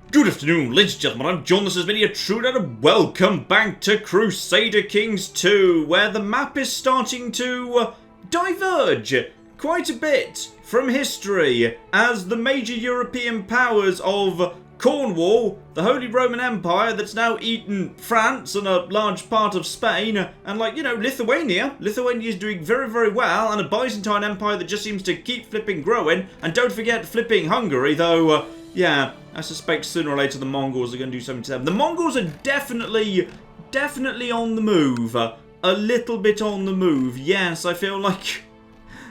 Good afternoon, ladies and gentlemen, I'm John, this is Vinny, a true dad, and welcome back to Crusader Kings 2, where the map is starting to diverge quite a bit from history, as the major European powers of Cornwall, the Holy Roman Empire that's now eaten France and a large part of Spain, and Lithuania. Lithuania is doing very, very well, and a Byzantine Empire that just seems to keep flipping growing, and don't forget flipping Hungary, though, yeah, I suspect sooner or later the Mongols are going to do something to them. The Mongols are definitely on the move. A little bit on the move. Yes, I feel like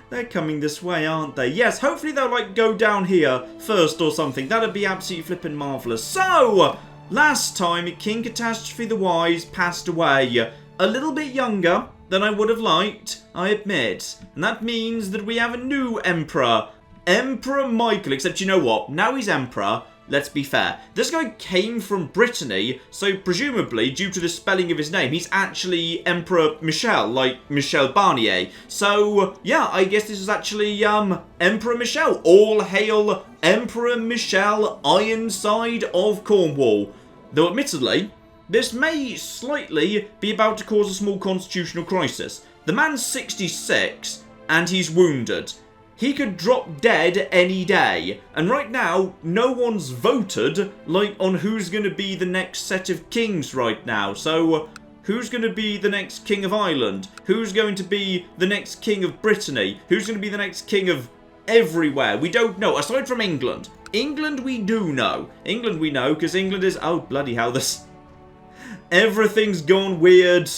they're coming this way, aren't they? Yes, hopefully they'll, go down here first or something. That'd be absolutely flippin' marvellous. So, last time, King Catastrophe the Wise passed away. A little bit younger than I would have liked, I admit. And that means that we have a new emperor. Emperor Michel, except you know what? Now he's emperor, let's be fair. This guy came from Brittany, so presumably, due to the spelling of his name, he's actually Emperor Michel, like Michel Barnier. So, yeah, I guess this is actually, Emperor Michel. All hail Emperor Michel, Ironside of Cornwall. Though, admittedly, this may slightly be about to cause a small constitutional crisis. The man's 66, and he's wounded. He could drop dead any day. And right now, no one's voted, on who's going to be the next set of kings right now. So, who's going to be the next king of Ireland? Who's going to be the next king of Brittany? Who's going to be the next king of everywhere? We don't know, aside from England. England we do know. England we know, because England is... Oh, bloody hell, this... Everything's gone weird.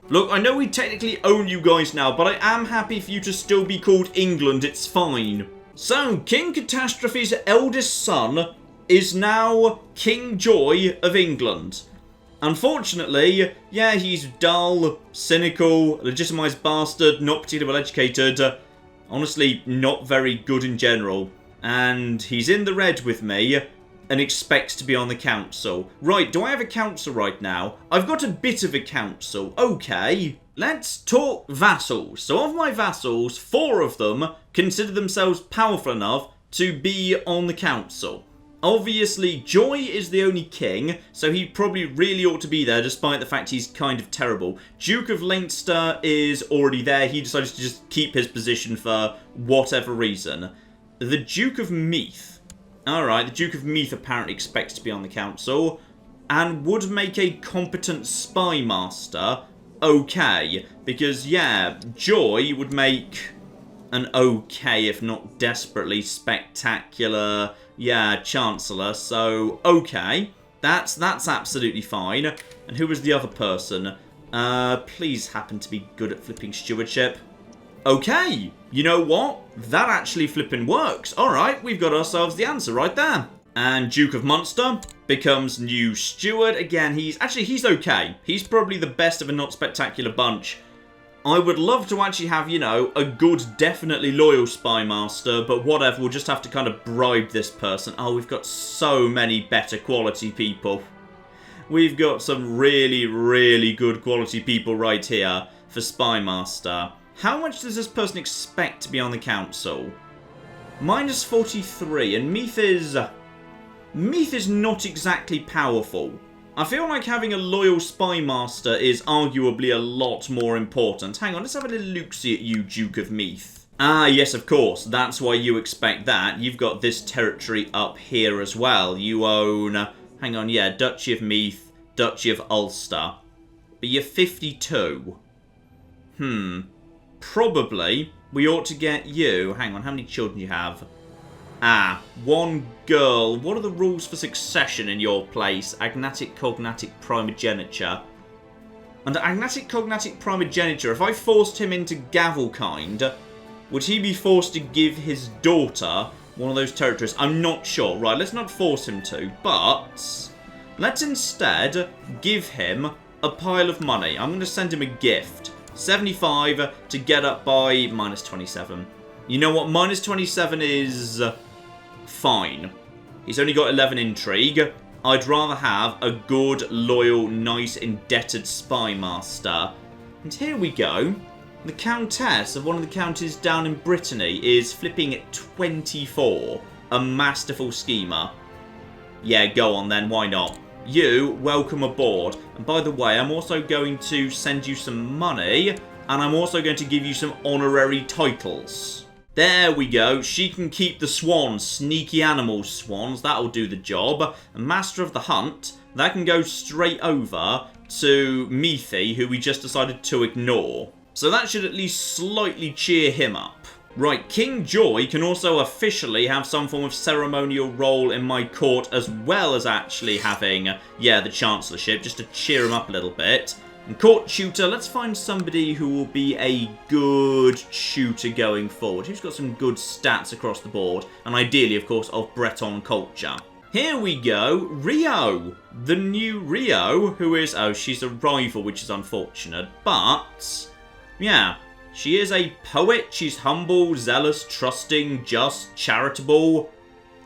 Look, I know we technically own you guys now, but I am happy for you to still be called England, it's fine. So, King Catastrophe's eldest son is now King Joy of England. Unfortunately, yeah, he's dull, cynical, legitimised bastard, not particularly well educated, honestly, not very good in general. And he's in the red with me, and expects to be on the council. Right, do I have a council right now? I've got a bit of a council. Okay. Let's talk vassals. So of my vassals, 4 of them consider themselves powerful enough to be on the council. Obviously, Joy is the only king, so he probably really ought to be there, despite the fact he's kind of terrible. Duke of Leinster is already there. He decided to just keep his position for whatever reason. The Duke of Meath. Alright, the Duke of Meath apparently expects to be on the council, and would make a competent spy master okay, because, yeah, Joy would make an okay, if not desperately spectacular, yeah, Chancellor, so, okay, that's absolutely fine. And who was the other person? Please happen to be good at flipping stewardship. Okay, you know what? That actually flipping works. Alright, we've got ourselves the answer right there. And Duke of Munster becomes new steward. Again, he's okay. He's probably the best of a not spectacular bunch. I would love to actually have, a good, definitely loyal spy master, but whatever, we'll just have to kind of bribe this person. Oh, we've got so many better quality people. We've got some really, really good quality people right here for spy master. How much does this person expect to be on the council? Minus 43, and Meath is not exactly powerful. I feel like having a loyal spy master is arguably a lot more important. Hang on, let's have a little look-see at you, Duke of Meath. Ah, yes, of course, that's why you expect that. You've got this territory up here as well. You own, hang on, yeah, Duchy of Meath, Duchy of Ulster. But you're 52. Probably, we ought to get you... Hang on, how many children do you have? Ah, 1 girl. What are the rules for succession in your place? Agnatic, cognatic, primogeniture. Under agnatic, cognatic, primogeniture, if I forced him into Gavelkind, would he be forced to give his daughter one of those territories? I'm not sure. Right, let's not force him to, but... let's instead give him a pile of money. I'm going to send him a gift. 75 to get up by minus 27. You know what? Minus 27 is fine. He's only got 11 intrigue. I'd rather have a good, loyal, nice, indebted spy master. And here we go. The Countess of one of the counties down in Brittany is flipping at 24. A masterful schemer. Yeah, go on then, why not? You, welcome aboard. And by the way, I'm also going to send you some money, and I'm also going to give you some honorary titles. There we go. She can keep the swans, sneaky animal swans. That'll do the job. And Master of the Hunt, that can go straight over to Mithi, who we just decided to ignore. So that should at least slightly cheer him up. Right, King Joy can also officially have some form of ceremonial role in my court, as well as actually having, the Chancellorship, just to cheer him up a little bit. And Court Tutor, let's find somebody who will be a good tutor going forward, who's got some good stats across the board, and ideally, of course, of Breton culture. Here we go, Rio, the new Rio, who is, she's a rival, which is unfortunate, but, yeah. She is a poet, she's humble, zealous, trusting, just, charitable.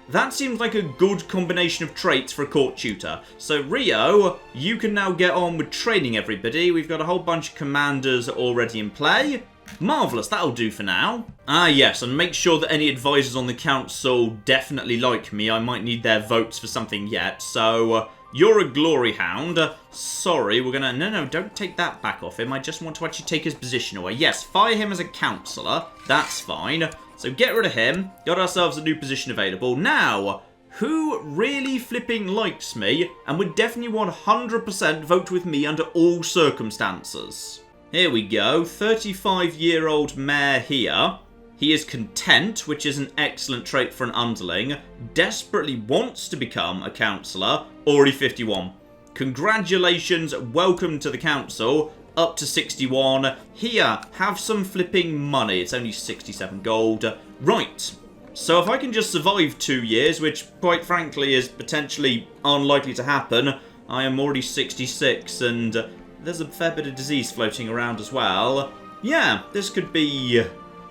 That seems like a good combination of traits for a court tutor. So Rio, you can now get on with training everybody. We've got a whole bunch of commanders already in play. Marvellous, that'll do for now. Ah yes, and make sure that any advisors on the council definitely like me. I might need their votes for something yet, so... You're a glory hound. Sorry, we're gonna... No, don't take that back off him. I just want to actually take his position away. Yes, fire him as a councillor. That's fine. So get rid of him. Got ourselves a new position available. Now, who really flipping likes me and would definitely 100% vote with me under all circumstances? Here we go. 35-year-old mayor here. He is content, which is an excellent trait for an underling. Desperately wants to become a councillor. Already 51. Congratulations, welcome to the council. Up to 61. Here, have some flipping money. It's only 67 gold. Right. So if I can just survive 2 years, which quite frankly is potentially unlikely to happen, I am already 66 and there's a fair bit of disease floating around as well. Yeah, this could be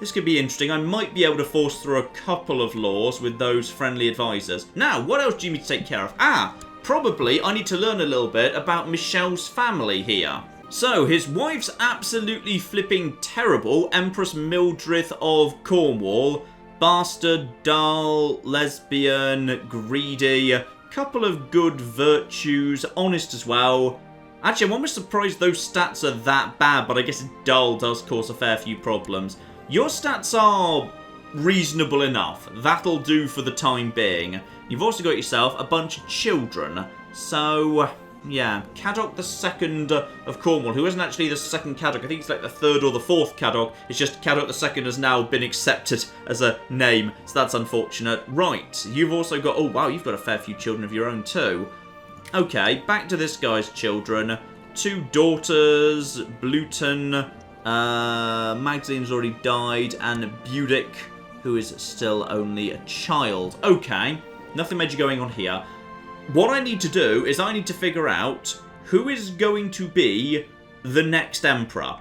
interesting. I might be able to force through a couple of laws with those friendly advisors. Now, what else do you need to take care of? Probably I need to learn a little bit about Michel's family here. So, his wife's absolutely flipping terrible. Empress Mildred of Cornwall. Bastard, dull, lesbian, greedy. Couple of good virtues. Honest as well. Actually, I'm almost surprised those stats are that bad, but I guess dull does cause a fair few problems. Your stats are reasonable enough. That'll do for the time being. You've also got yourself a bunch of children. So, yeah. Caddoc II of Cornwall, who isn't actually the second Caddoc. I think it's like the third or the fourth Caddoc. It's just Caddoc II has now been accepted as a name. So that's unfortunate. Right. You've also got... Oh, wow. You've got a fair few children of your own too. Okay. Back to this guy's children. 2 daughters. Bluton... Magdalen's already died, and Budic, who is still only a child. Okay, nothing major going on here. What I need to do is I need to figure out who is going to be the next emperor.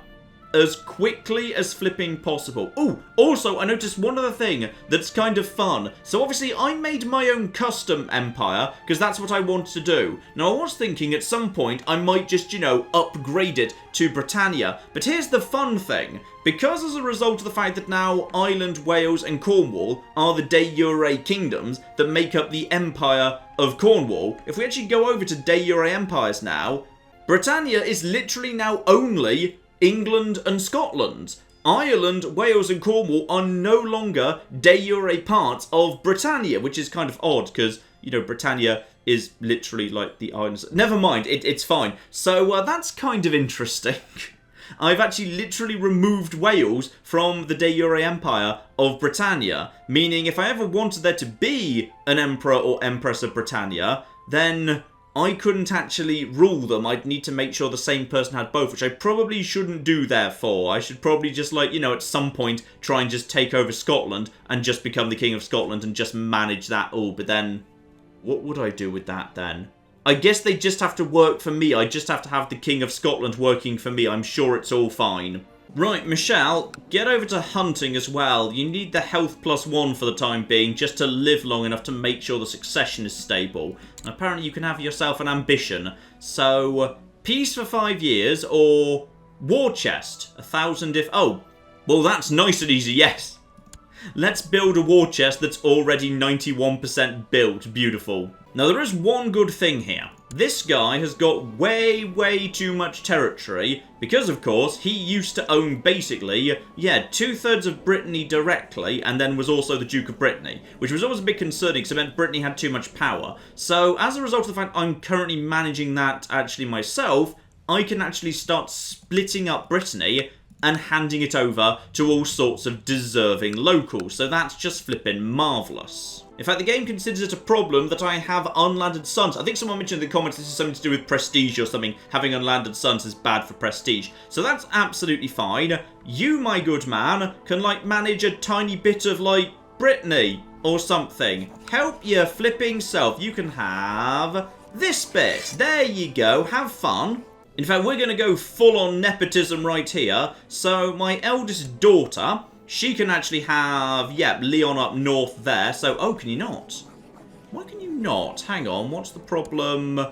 As quickly as flipping possible. Oh, also, I noticed one other thing that's kind of fun. So obviously, I made my own custom empire, because that's what I wanted to do. Now, I was thinking at some point, I might just, upgrade it to Britannia. But here's the fun thing. Because as a result of the fact that now Ireland, Wales, and Cornwall are the de jure kingdoms that make up the Empire of Cornwall, if we actually go over to de jure empires now, Britannia is literally now only England and Scotland. Ireland, Wales and Cornwall are no longer de jure parts of Britannia, which is kind of odd because, Britannia is literally like the islands. Never mind, it's fine. So that's kind of interesting. I've actually literally removed Wales from the de jure empire of Britannia, meaning if I ever wanted there to be an emperor or empress of Britannia, then I couldn't actually rule them. I'd need to make sure the same person had both, which I probably shouldn't do, therefore. I should probably just, at some point try and just take over Scotland and just become the King of Scotland and just manage that all. But then, what would I do with that then? I guess they just have to work for me. I just have to have the King of Scotland working for me. I'm sure it's all fine. Right, Michel, get over to hunting as well. You need the health +1 for the time being, just to live long enough to make sure the succession is stable. And apparently you can have yourself an ambition. So, peace for 5 years, or war chest. 1,000 if... Oh, well that's nice and easy, yes. Let's build a war chest that's already 91% built. Beautiful. Now, there is one good thing here. This guy has got way too much territory because, of course, he used to own basically, yeah, 2/3 of Brittany directly and then was also the Duke of Brittany, which was always a bit concerning because it meant Brittany had too much power. So, as a result of the fact I'm currently managing that actually myself, I can actually start splitting up Brittany and handing it over to all sorts of deserving locals. So that's just flipping marvellous. In fact, the game considers it a problem that I have unlanded sons. I think someone mentioned in the comments this is something to do with prestige or something. Having unlanded sons is bad for prestige. So that's absolutely fine. You, my good man, can, like, manage a tiny bit of, like, Brittany or something. Help your flipping self. You can have this bit. There you go. Have fun. In fact, we're going to go full-on nepotism right here. So my eldest daughter, she can actually have, yeah, Leon up north there. So, oh, can you not? Why can you not? Hang on, what's the problem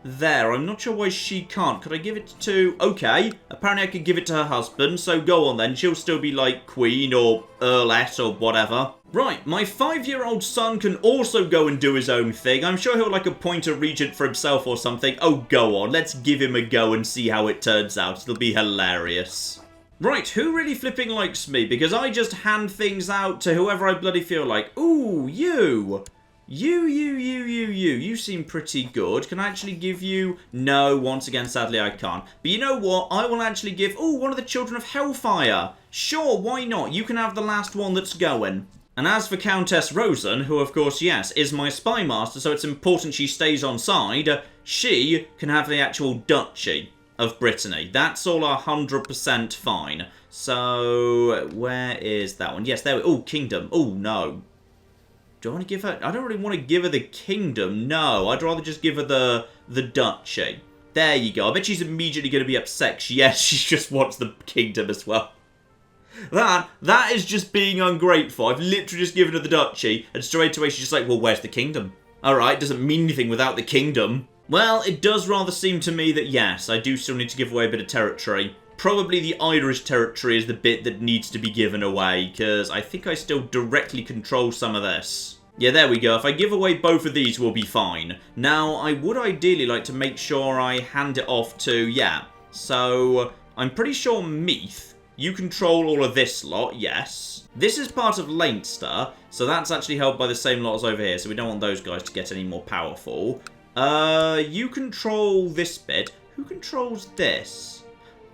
there? I'm not sure why she can't. Could I give it to... Okay, apparently I could give it to her husband. So go on then, she'll still be like queen or earlette or whatever. Right, my 5-year-old son can also go and do his own thing. I'm sure he'll like appoint a regent for himself or something. Oh, go on, let's give him a go and see how it turns out. It'll be hilarious. Right, who really flipping likes me? Because I just hand things out to whoever I bloody feel like. Ooh, you. You seem pretty good. Can I actually give you... No, once again, sadly, I can't. But you know what? I will actually give... Ooh, one of the children of Hellfire. Sure, why not? You can have the last one that's going. And as for Countess Rosen, who, of course, yes, is my spy master, so it's important she stays on side, she can have the actual duchy of Brittany. That's all 100% fine. So, where is that one? Yes, there we... Oh, kingdom. Oh, no. Do I want to give her... I don't really want to give her the kingdom. No, I'd rather just give her the duchy. There you go. I bet she's immediately going to be upset. Yes, she just wants the kingdom as well. That is just being ungrateful. I've literally just given her the duchy, and straight away she's just like, well, where's the kingdom? Alright, doesn't mean anything without the kingdom. Well, it does rather seem to me that, yes, I do still need to give away a bit of territory. Probably the Irish territory is the bit that needs to be given away, because I think I still directly control some of this. Yeah, there we go. If I give away both of these, we'll be fine. Now, I would ideally like to make sure I hand it off to, yeah. So, I'm pretty sure Meath... You control all of this lot, yes. This is part of Leinster, so that's actually held by the same lot as over here, so we don't want those guys to get any more powerful. You control this bit. Who controls this?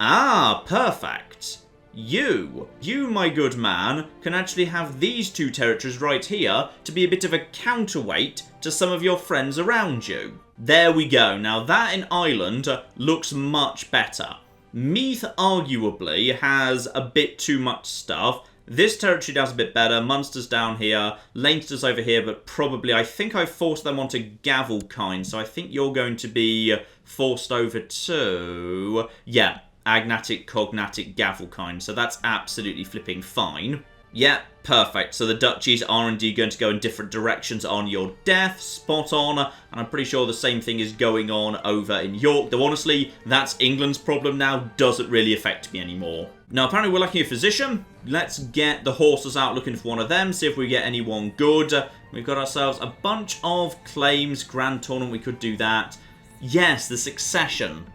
Ah, perfect. You, my good man, can actually have these two territories right here to be a bit of a counterweight to some of your friends around you. There we go. Now, that in Ireland looks much better. Meath arguably has a bit too much stuff. This territory does a bit better. Munster's down here. Leinster's over here, but probably I think I forced them onto Gavelkind, so I think you're going to be forced over to... Yeah, Agnatic, Cognatic, Gavelkind, so that's absolutely flipping fine. Yeah, perfect. So the duchies are indeed going to go in different directions on your death. Spot on. And I'm pretty sure the same thing is going on over in York. Though honestly, that's England's problem now. Doesn't really affect me anymore. Now, apparently we're lacking a physician. Let's get the horses out looking for one of them. See if we get anyone good. We've got ourselves a bunch of claims. Grand Tournament, we could do that. Yes, the succession.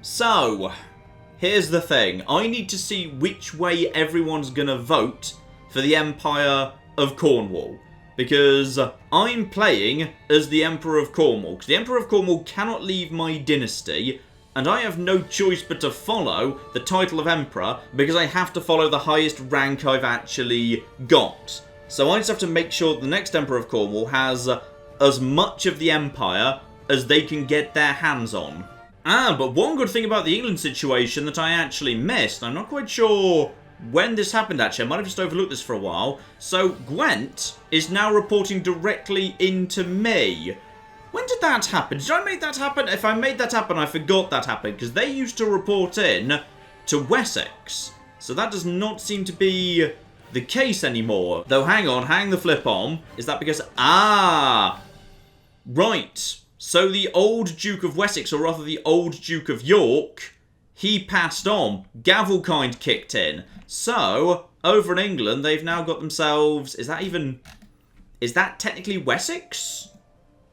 So... Here's the thing, I need to see which way everyone's gonna vote for the Empire of Cornwall. Because I'm playing as the Emperor of Cornwall. Because the Emperor of Cornwall cannot leave my dynasty. And I have no choice but to follow the title of Emperor. Because I have to follow the highest rank I've actually got. So I just have to make sure the next Emperor of Cornwall has as much of the Empire as they can get their hands on. Ah, but one good thing about the England situation that I actually missed, I'm not quite sure when this happened actually, I might have just overlooked this for a while. So Gwent is now reporting directly into me. When did that happen? Did I make that happen? If I made that happen, I forgot that happened, because they used to report in to Wessex. So that does not seem to be the case anymore. Though hang on, hang the flip on. Is that because... Ah! Right. So the old Duke of Wessex, or rather the old Duke of York, he passed on. Gavelkind kicked in. So, over in England, they've now got themselves... Is that technically Wessex?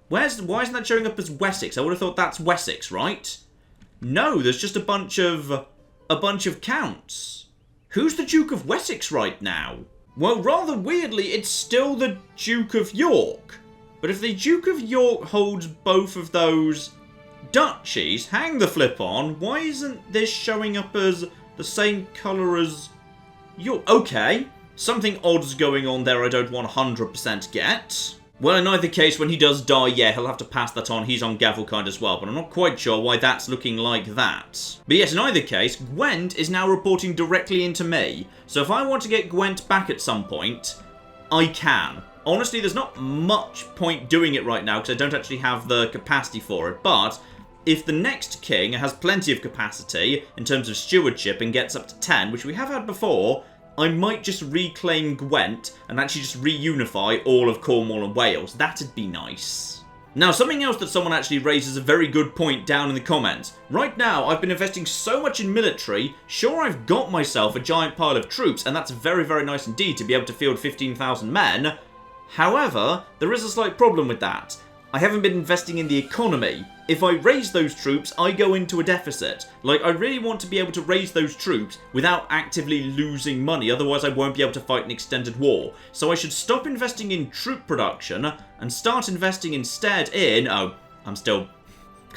Why isn't that showing up as Wessex? I would have thought that's Wessex, right? No, there's just a bunch of counts. Who's the Duke of Wessex right now? Well, rather weirdly, it's still the Duke of York. But if the Duke of York holds both of those duchies, hang the flip on, why isn't this showing up as the same colour as York? Okay, something odd's going on there I don't 100% get. Well, in either case, when he does die, yeah, he'll have to pass that on. He's on Gavelkind as well, but I'm not quite sure why that's looking like that. But yes, in either case, Gwent is now reporting directly into me. So if I want to get Gwent back at some point, I can. Honestly, there's not much point doing it right now because I don't actually have the capacity for it. But if the next king has plenty of capacity in terms of stewardship and gets up to 10, which we have had before, I might just reclaim Gwent and actually just reunify all of Cornwall and Wales. That'd be nice. Now, something else that someone actually raises a very good point down in the comments. Right now, I've been investing so much in military, sure I've got myself a giant pile of troops, and that's very, very nice indeed to be able to field 15,000 men. However, there is a slight problem with that. I haven't been investing in the economy. If I raise those troops, I go into a deficit. Like, I really want to be able to raise those troops without actively losing money, otherwise I won't be able to fight an extended war. So I should stop investing in troop production and start investing instead in... Oh, I'm still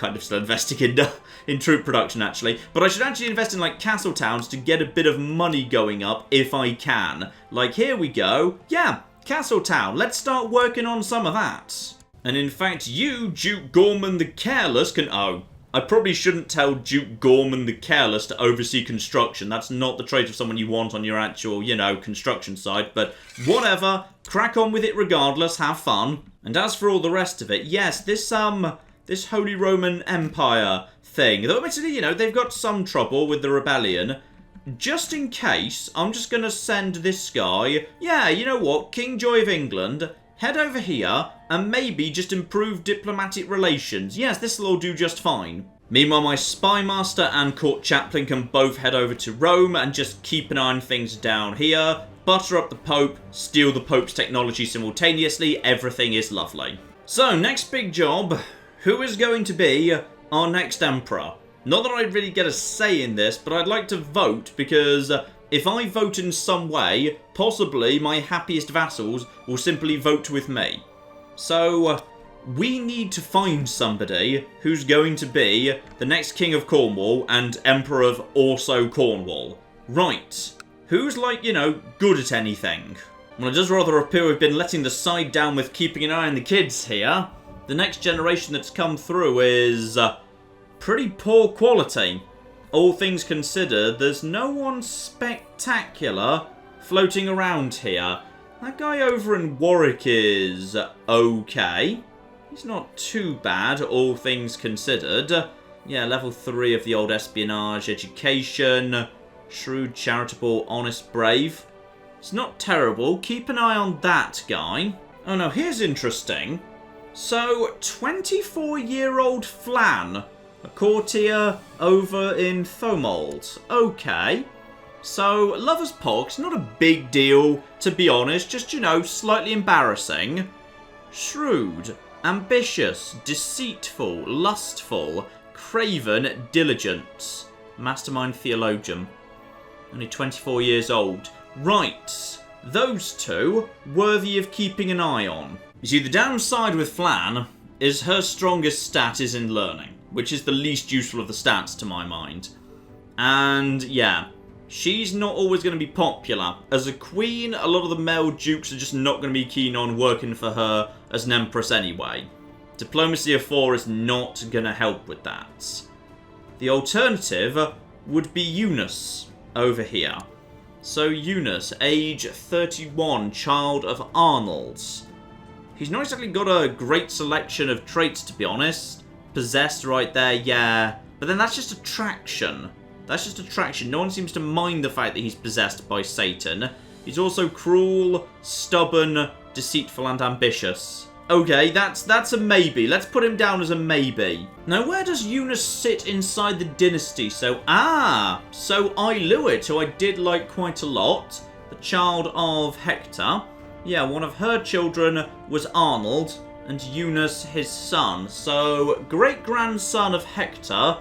investing in troop production, actually. But I should actually invest in, like, castle towns to get a bit of money going up if I can. Like, here we go. Yeah, castle town. Let's start working on some of that. And in fact, you, Duke Gorman the Careless, can... Oh, I probably shouldn't tell Duke Gorman the Careless to oversee construction. That's not the trait of someone you want on your actual, you know, construction site. But whatever, crack on with it regardless, have fun. And as for all the rest of it, yes, this Holy Roman Empire thing, though admittedly, you know, they've got some trouble with the rebellion. Just in case, I'm just going to send this guy, yeah, you know what, King Joy of England... Head over here, and maybe just improve diplomatic relations. Yes, this will all do just fine. Meanwhile, my Spy Master and Court Chaplain can both head over to Rome and just keep an eye on things down here. Butter up the Pope, steal the Pope's technology simultaneously. Everything is lovely. So, next big job. Who is going to be our next Emperor? Not that I really get a say in this, but I'd like to vote because... if I vote in some way, possibly my happiest vassals will simply vote with me. So, we need to find somebody who's going to be the next King of Cornwall and Emperor of also Cornwall. Right. Who's, like, you know, good at anything? Well, it does rather appear we've been letting the side down with keeping an eye on the kids here. The next generation that's come through is pretty poor quality. All things considered, there's no one spectacular floating around here. That guy over in Warwick is okay. He's not too bad, all things considered. Yeah, level 3 of the old espionage, education, shrewd, charitable, honest, brave. It's not terrible. Keep an eye on that guy. Oh no, here's interesting. So, 24-year-old Flan. A courtier over in Thomold. Okay. So, Lover's Pox, not a big deal, to be honest. Just, you know, slightly embarrassing. Shrewd, ambitious, deceitful, lustful, craven, diligent. Mastermind theologian. Only 24 years old. Right. Those two, worthy of keeping an eye on. You see, the downside with Flan is her strongest stat is in learning, which is the least useful of the stats to my mind. And, yeah, she's not always going to be popular. As a queen, a lot of the male dukes are just not going to be keen on working for her as an empress anyway. Diplomacy of 4 is not going to help with that. The alternative would be Eunice over here. So Eunice, age 31, child of Arnold's. He's not exactly got a great selection of traits, to be honest. Possessed right there, yeah. But then that's just attraction. That's just attraction. No one seems to mind the fact that he's possessed by Satan. He's also cruel, stubborn, deceitful, and ambitious. Okay, that's a maybe. Let's put him down as a maybe. Now, where does Eunice sit inside the dynasty? So Iluit, who I did like quite a lot. the child of Hector. Yeah, one of her children was Arnold, and Eunice his son. So, great-grandson of Hector,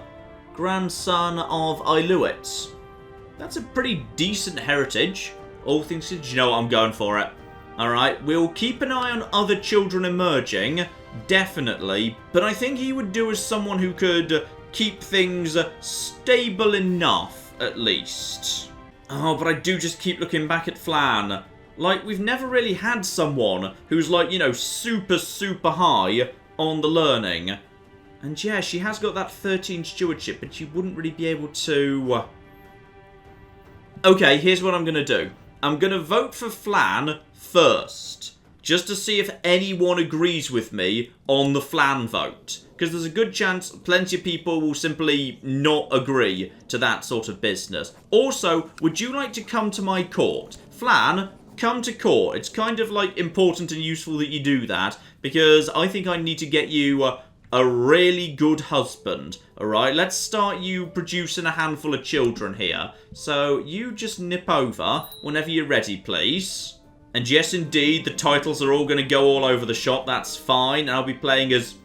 grandson of Iluit. That's a pretty decent heritage. All things considered, you know what, I'm going for it. Alright, we'll keep an eye on other children emerging, definitely, but I think he would do as someone who could keep things stable enough, at least. Oh, but I do just keep looking back at Flan. Like, we've never really had someone who's like, you know, super, super high on the learning. And yeah, she has got that 13 stewardship, but you wouldn't really be able to... Okay, here's what I'm going to do. I'm going to vote for Flan first, just to see if anyone agrees with me on the Flan vote. Because there's a good chance plenty of people will simply not agree to that sort of business. Also, would you like to come to my court? Flan, come to court. It's kind of like important and useful that you do that, because I think I need to get you a really good husband. Alright, let's start you producing a handful of children here. So, you just nip over whenever you're ready, please. And yes, indeed, the titles are all going to go all over the shop. That's fine. I'll be playing as...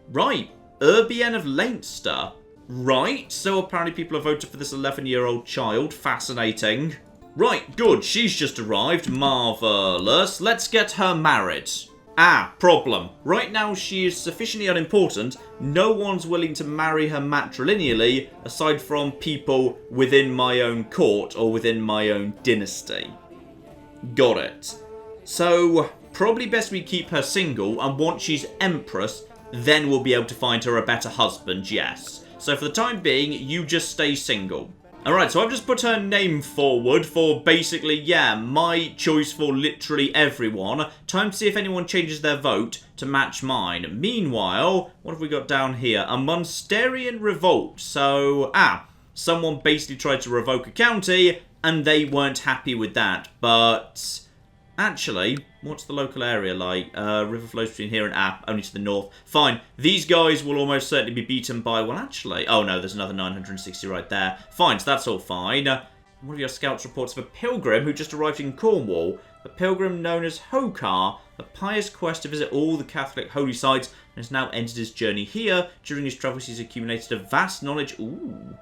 Right, Urbienne of Leinster. Right, so apparently people have voted for this 11-year-old child. Fascinating. Right, good. She's just arrived. Marvellous. Let's get her married. Ah, problem. Right now she is sufficiently unimportant, no one's willing to marry her matrilineally, aside from people within my own court or within my own dynasty. Got it. So, probably best we keep her single, and once she's empress, then we'll be able to find her a better husband, yes. So for the time being, you just stay single. Alright, so I've just put her name forward for basically, yeah, my choice for literally everyone. Time to see if anyone changes their vote to match mine. Meanwhile, what have we got down here? A Aryan Revolt. So, someone basically tried to revoke a county, and they weren't happy with that. But, actually, what's the local area like? River flows between here and only to the north. Fine. These guys will almost certainly be beaten by, well, actually... Oh, no, there's another 960 right there. Fine, so that's all fine. One of your scouts reports of a pilgrim who just arrived in Cornwall. A pilgrim known as Hokar. A pious quest to visit all the Catholic holy sites and has now ended his journey here. During his travels, he's accumulated a vast knowledge... Ooh.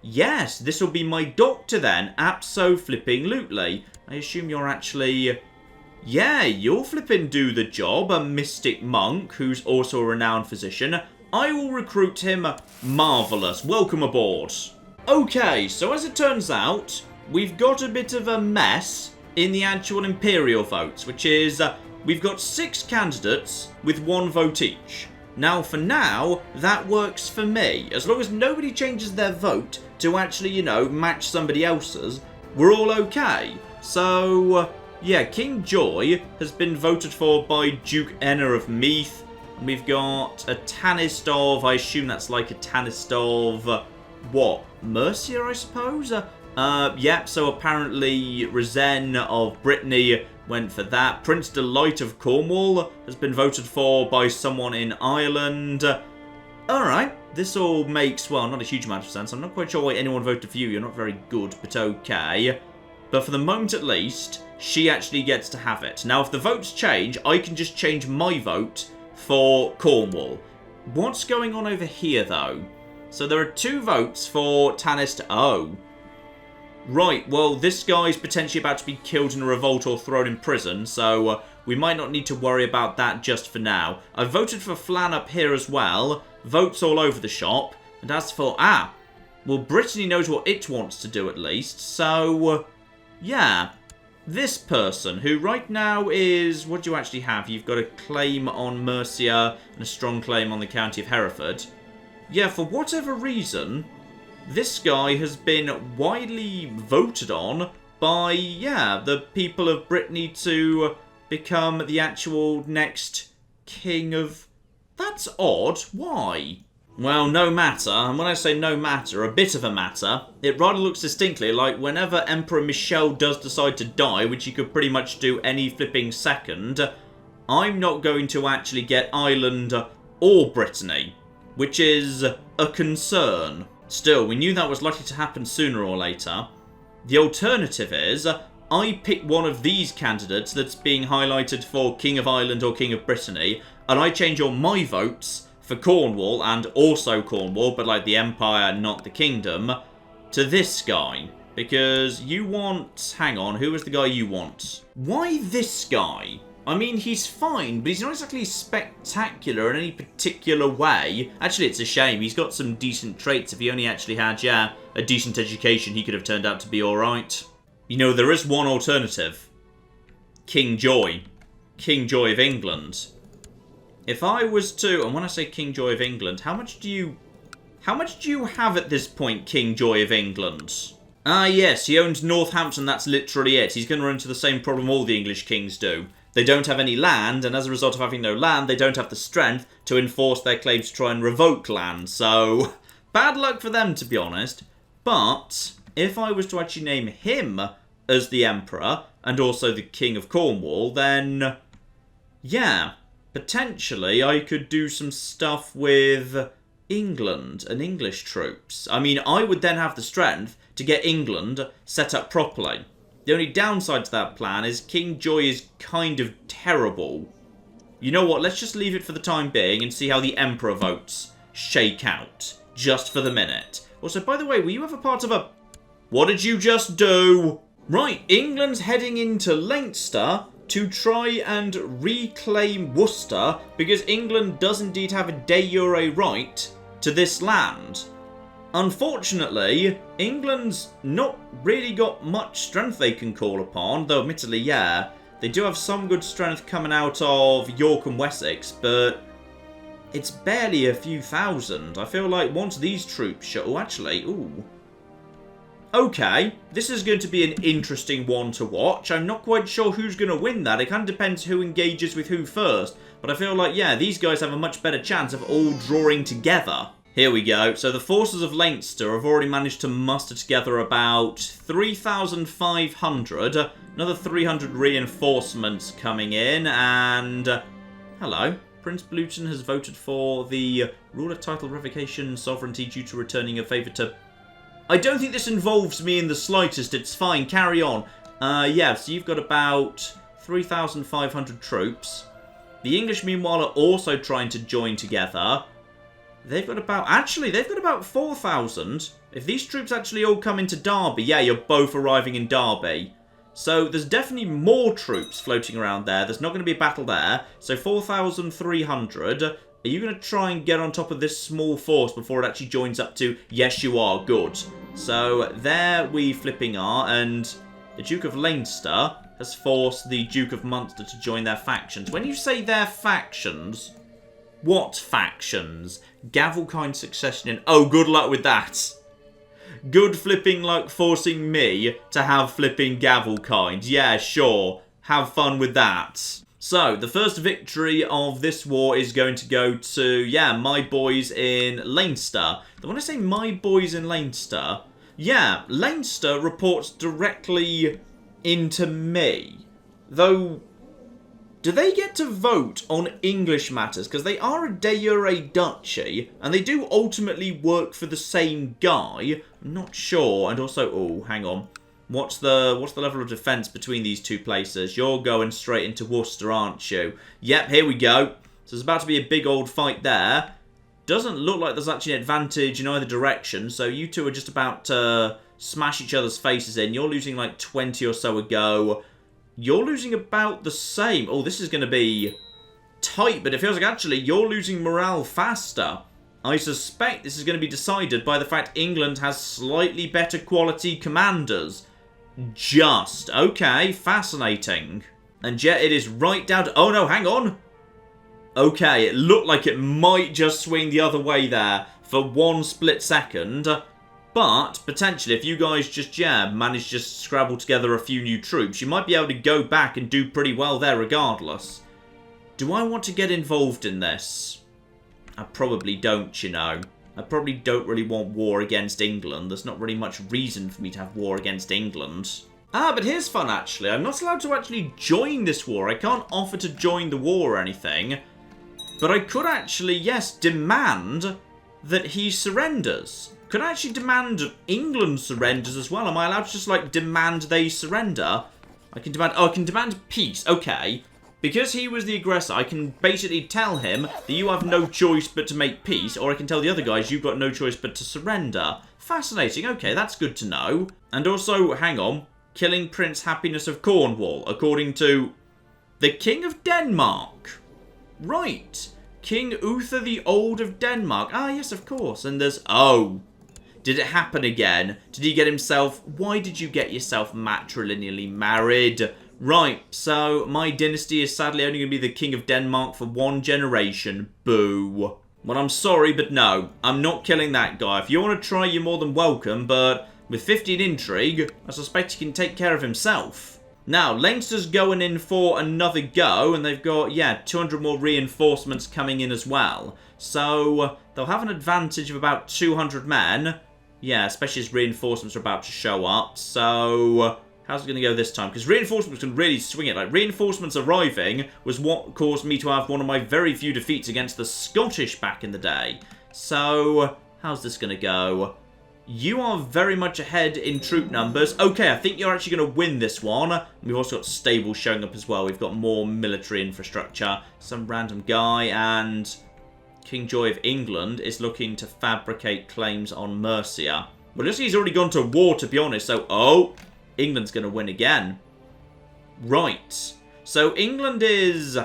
Yes, this will be my doctor then. Abso-flipping-lutely. I assume you're actually... Yeah, you'll flippin' do the job. A mystic monk, who's also a renowned physician. I will recruit him. Marvellous. Welcome aboard. Okay, so as it turns out, we've got a bit of a mess in the actual Imperial votes, which is, we've got 6 candidates with 1 vote each. Now, for now, that works for me. As long as nobody changes their vote to actually, you know, match somebody else's, we're all okay. So... yeah, King Joy has been voted for by Duke Enna of Meath. And we've got a Tannist of, I assume that's like a Tannist of, what, Mercia, I suppose? Yep, so apparently Resen of Brittany went for that. Prince Delight of Cornwall has been voted for by someone in Ireland. Alright, this all makes, well, not a huge amount of sense. I'm not quite sure why anyone voted for you. You're not very good, but okay. But for the moment at least... she actually gets to have it. Now, if the votes change, I can just change my vote for Cornwall. What's going on over here, though? So there are 2 votes for Tannist. Oh. Right, well, this guy's potentially about to be killed in a revolt or thrown in prison, so we might not need to worry about that just for now. I voted for Flan up here as well. Votes all over the shop. And as for... well, Brittany knows what it wants to do at least, so... yeah... this person, who right now is... what do you actually have? You've got a claim on Mercia and a strong claim on the county of Hereford. Yeah, for whatever reason, this guy has been widely voted on by, yeah, the people of Brittany to become the actual next king of... That's odd. Why? Well, no matter, and when I say no matter, a bit of a matter, it rather looks distinctly like whenever Emperor Michel does decide to die, which he could pretty much do any flipping second, I'm not going to actually get Ireland or Brittany, which is a concern. Still, we knew that was likely to happen sooner or later. The alternative is, I pick one of these candidates that's being highlighted for King of Ireland or King of Brittany, and I change all my votes for Cornwall, and also Cornwall, but like the Empire, not the Kingdom, to this guy. Because you want... Hang on, who is the guy you want? Why this guy? I mean, he's fine, but he's not exactly spectacular in any particular way. Actually, it's a shame. He's got some decent traits. If he only actually had, yeah, a decent education, he could have turned out to be alright. You know, there is one alternative. King Joy. King Joy of England. If I was to... And when I say King Joy of England, how much do you have at this point, King Joy of England? Ah, yes, he owns Northampton, that's literally it. He's going to run into the same problem all the English kings do. They don't have any land, and as a result of having no land, they don't have the strength to enforce their claim to try and revoke land. So, bad luck for them, to be honest. But, if I was to actually name him as the Emperor, and also the King of Cornwall, then, yeah, potentially I could do some stuff with England and English troops. I mean, I would then have the strength to get England set up properly. The only downside to that plan is King Joy is kind of terrible. You know what, let's just leave it for the time being and see how the Emperor votes shake out. Just for the minute. Also, by the way, were you ever part of a... What did you just do? Right, England's heading into Leinster to try and reclaim Worcester because England does indeed have a de jure right to this land. Unfortunately, England's not really got much strength they can call upon, though admittedly, yeah, they do have some good strength coming out of York and Wessex, but it's barely a few thousand. I feel like once these troops show... Oh, actually, ooh. Okay, this is going to be an interesting one to watch. I'm not quite sure who's going to win that. It kind of depends who engages with who first. But I feel like, yeah, these guys have a much better chance of all drawing together. Here we go. So the forces of Leinster have already managed to muster together about 3,500. Another 300 reinforcements coming in. And... hello. Prince Bluton has voted for the rule of title revocation sovereignty due to returning a favour to... I don't think this involves me in the slightest. It's fine. Carry on. Yeah, so you've got about 3,500 troops. The English, meanwhile, are also trying to join together. They've got about... Actually, they've got about 4,000. If these troops actually all come into Derby, yeah, you're both arriving in Derby. So there's definitely more troops floating around there. There's not going to be a battle there. So 4,300. Are you going to try and get on top of this small force before it actually joins up to... Yes, you are. Good. So there we flipping are. And the Duke of Leinster has forced the Duke of Munster to join their factions. When you say their factions... What factions? Gavelkind succession in... Oh, good luck with that. Good flipping luck forcing me to have flipping Gavelkind. Yeah, sure. Have fun with that. So, the first victory of this war is going to go to, yeah, my boys in Leinster. When I say my boys in Leinster, yeah, Leinster reports directly into me. Though... do they get to vote on English matters? Because they are a de jure duchy, and they do ultimately work for the same guy. I'm not sure. And also, oh, hang on. What's the level of defence between these two places? You're going straight into Worcester, aren't you? Yep, here we go. So there's about to be a big old fight there. Doesn't look like there's actually an advantage in either direction, so you two are just about to smash each other's faces in. You're losing like 20 or so a go. You're losing about the same. Oh, this is going to be tight, but it feels like actually you're losing morale faster. I suspect this is going to be decided by the fact England has slightly better quality commanders. Just. Okay, fascinating. And yet it is right down to... Oh no, hang on. Okay, it looked like it might just swing the other way there for one split second. But, potentially, if you guys just, yeah, manage to just scrabble together a few new troops, you might be able to go back and do pretty well there regardless. Do I want to get involved in this? I probably don't, you know. I probably don't really want war against England. There's not really much reason for me to have war against England. Ah, but here's fun, actually. I'm not allowed to actually join this war. I can't offer to join the war or anything. But I could actually, yes, demand that he surrenders. Could I actually demand England surrenders as well? Am I allowed to just, like, demand they surrender? I can demand... Oh, I can demand peace. Okay. Because he was the aggressor, I can basically tell him that you have no choice but to make peace, or I can tell the other guys you've got no choice but to surrender. Fascinating. Okay, that's good to know. And also, hang on, killing Prince Happiness of Cornwall, according to the King of Denmark. Right. King Uther the Old of Denmark. Ah, yes, of course. And there's... Oh. Did it happen again? Did he get himself... Why did you get yourself matrilineally married? Right, so my dynasty is sadly only going to be the King of Denmark for one generation. Boo. Well, I'm sorry, but no. I'm not killing that guy. If you want to try, you're more than welcome, but with 15 intrigue, I suspect he can take care of himself. Now, Leinster's going in for another go, and they've got, yeah, 200 more reinforcements coming in as well. So, they'll have an advantage of about 200 men. Yeah, especially as reinforcements are about to show up. So... How's it going to go this time? Because reinforcements can really swing it. Like, reinforcements arriving was what caused me to have one of my very few defeats against the Scottish back in the day. So, how's this going to go? You are very much ahead in troop numbers. Okay, I think you're actually going to win this one. We've also got stables showing up as well. We've got more military infrastructure. Some random guy, and King Joy of England is looking to fabricate claims on Mercia. Well, looks like he's already gone to war, to be honest. So, oh... England's going to win again. Right. So England is...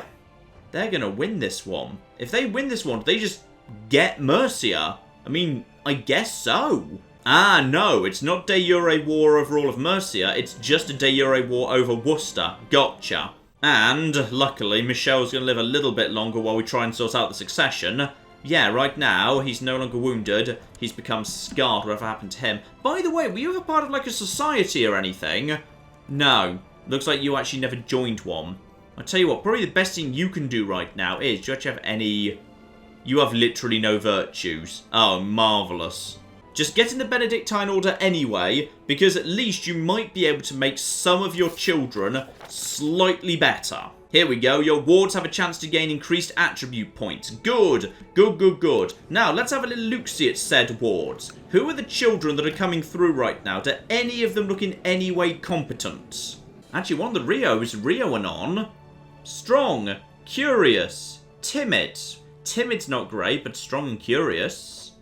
They're going to win this one. If they win this one, they just get Mercia. I mean, I guess so. Ah, no. It's not de jure war over all of Mercia. It's just a de jure war over Worcester. Gotcha. And, luckily, Michel's going to live a little bit longer while we try and sort out the succession. Yeah, right now, he's no longer wounded. He's become scarred, whatever happened to him. By the way, were you ever part of, like, a society or anything? No. Looks like you actually never joined one. I'll tell you what, probably the best thing you can do right now is, do you actually have any... You have literally no virtues. Oh, marvellous. Just get in the Benedictine order anyway, because at least you might be able to make some of your children slightly better. Here we go. Your wards have a chance to gain increased attribute points. Good. Good, good, good. Now, let's have a little look-see at said wards. Who are the children that are coming through right now? Do any of them look in any way competent? Actually, one of the Rios, Rio and on. Strong. Curious. Timid. Timid's not great, but strong and curious.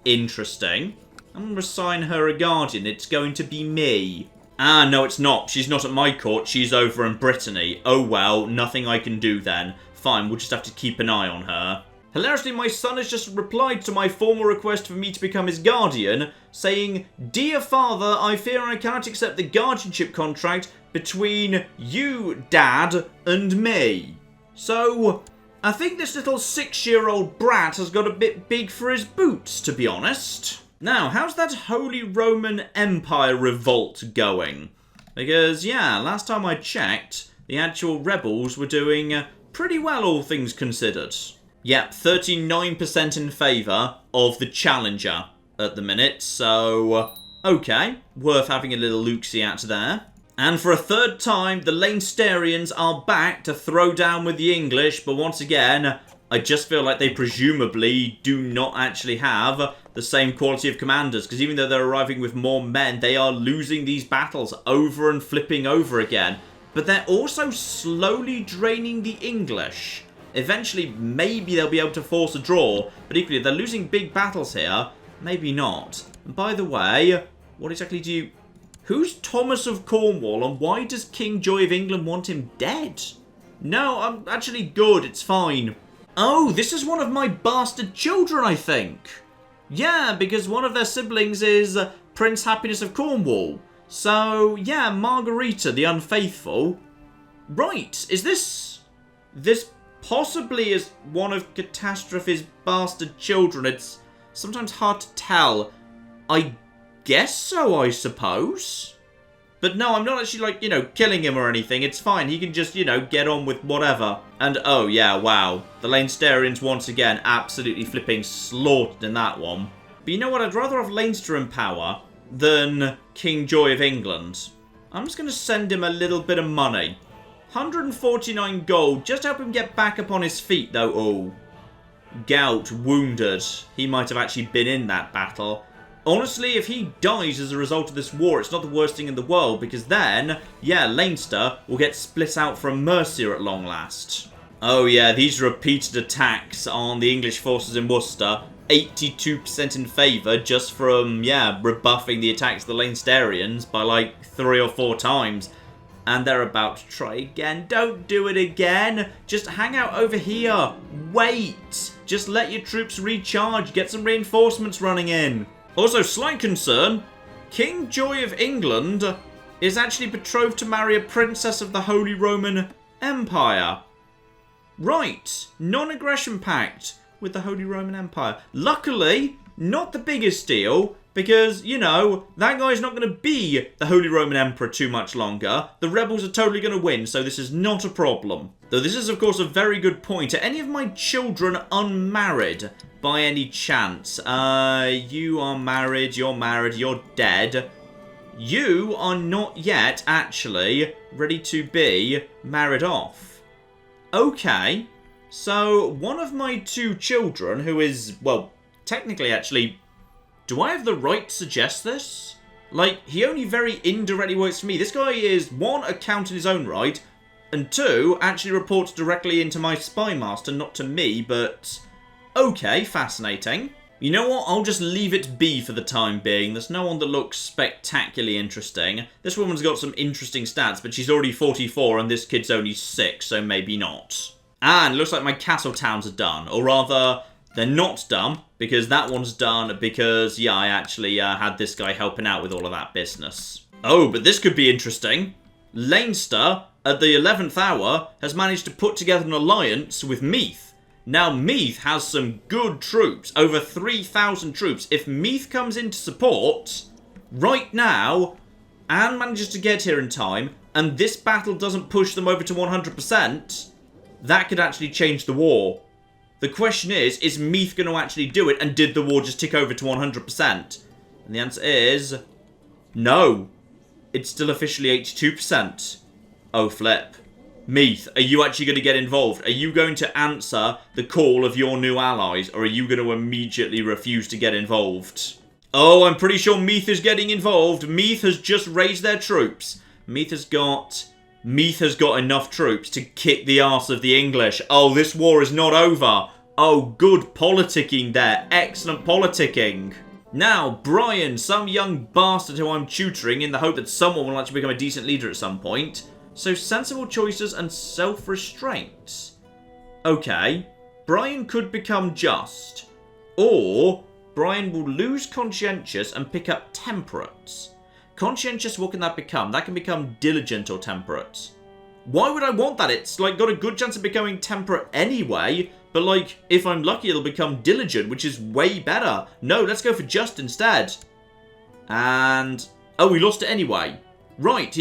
Interesting. I'm going to assign her a guardian. It's going to be me. Ah, no, it's not. She's not at my court. She's over in Brittany. Oh, well, nothing I can do then. Fine, we'll just have to keep an eye on her. Hilariously, my son has just replied to my formal request for me to become his guardian, saying, "Dear father, I fear I cannot accept the guardianship contract between you, Dad, and me." So, I think this little 6-year-old brat has got a bit big for his boots, to be honest. Now, how's that Holy Roman Empire revolt going? Because, yeah, last time I checked, the actual rebels were doing pretty well, all things considered. Yep, 39% in favour of the challenger at the minute, so, okay, worth having a little look-see at there. And for a third time, the Leinsterians are back to throw down with the English, but once again, I just feel like they presumably do not actually have the same quality of commanders, because even though they're arriving with more men, they are losing these battles over and flipping over again. But they're also slowly draining the English. Eventually, maybe they'll be able to force a draw, but equally, if they're losing big battles here, maybe not. And by the way, what exactly do you... Who's Thomas of Cornwall, and why does King Joy of England want him dead? No, I'm actually good, it's fine. Oh, this is one of my bastard children, I think. Yeah, because one of their siblings is Prince Happiness of Cornwall. So, yeah, Margarita the Unfaithful. Right, is this... This possibly is one of Catastrophe's bastard children. It's sometimes hard to tell. I guess so, I suppose. But no, I'm not actually, like, you know, killing him or anything. It's fine. He can just, you know, get on with whatever. And, oh, yeah, wow. The Leinsterians, once again, absolutely flipping slaughtered in that one. But you know what? I'd rather have Leinster in power than King Joy of England. I'm just going to send him a little bit of money. 149 gold. Just help him get back up on his feet, though. Oh. Gout, wounded. He might have actually been in that battle. Honestly, if he dies as a result of this war, it's not the worst thing in the world, because then, yeah, Leinster will get split out from Mercia at long last. Oh yeah, these repeated attacks on the English forces in Worcester, 82% in favour just from, yeah, rebuffing the attacks of the Leinsterians by like 3 or 4 times. And they're about to try again. Don't do it again. Just hang out over here. Wait. Just let your troops recharge. Get some reinforcements running in. Also, slight concern. King Joy of England is actually betrothed to marry a princess of the Holy Roman Empire. Right. Non-aggression pact with the Holy Roman Empire. Luckily, not the biggest deal. Because, you know, that guy's not going to be the Holy Roman Emperor too much longer. The rebels are totally going to win, so this is not a problem. Though this is, of course, a very good point. Are any of my children unmarried by any chance? You are married, you're dead. You are not yet, actually, ready to be married off. Okay, so one of my 2 children, who is, well, technically, actually... Do I have the right to suggest this? Like, he only very indirectly works for me. This guy is, 1, a count in his own right, and 2, actually reports directly into my spy master, not to me, but... Okay, fascinating. You know what? I'll just leave it be for the time being. There's no one that looks spectacularly interesting. This woman's got some interesting stats, but she's already 44, and this kid's only 6, so maybe not. And it looks like my castle towns are done, or rather... They're not done, because that one's done because, yeah, I actually had this guy helping out with all of that business. Oh, but this could be interesting. Leinster, at the 11th hour, has managed to put together an alliance with Meath. Now, Meath has some good troops, over 3,000 troops. If Meath comes in to support, right now, and manages to get here in time, and this battle doesn't push them over to 100%, that could actually change the war. The question is Meath going to actually do it, and did the war just tick over to 100%? And the answer is... no. It's still officially 82%. Oh, flip. Meath, are you actually going to get involved? Are you going to answer the call of your new allies, or are you going to immediately refuse to get involved? Oh, I'm pretty sure Meath is getting involved. Meath has just raised their troops. Meath has got enough troops to kick the arse of the English. Oh, this war is not over. Oh, good politicking there. Excellent politicking. Now, Brian, some young bastard who I'm tutoring in the hope that someone will actually become a decent leader at some point. So, sensible choices and self-restraint. Okay. Brian could become just. Or, Brian will lose conscientious and pick up temperate. Conscientious, what can that become? That can become diligent or temperate. Why would I want that? It's like got a good chance of becoming temperate anyway. But like, if I'm lucky, it'll become diligent, which is way better. No, let's go for just instead. And... oh, we lost it anyway. Right,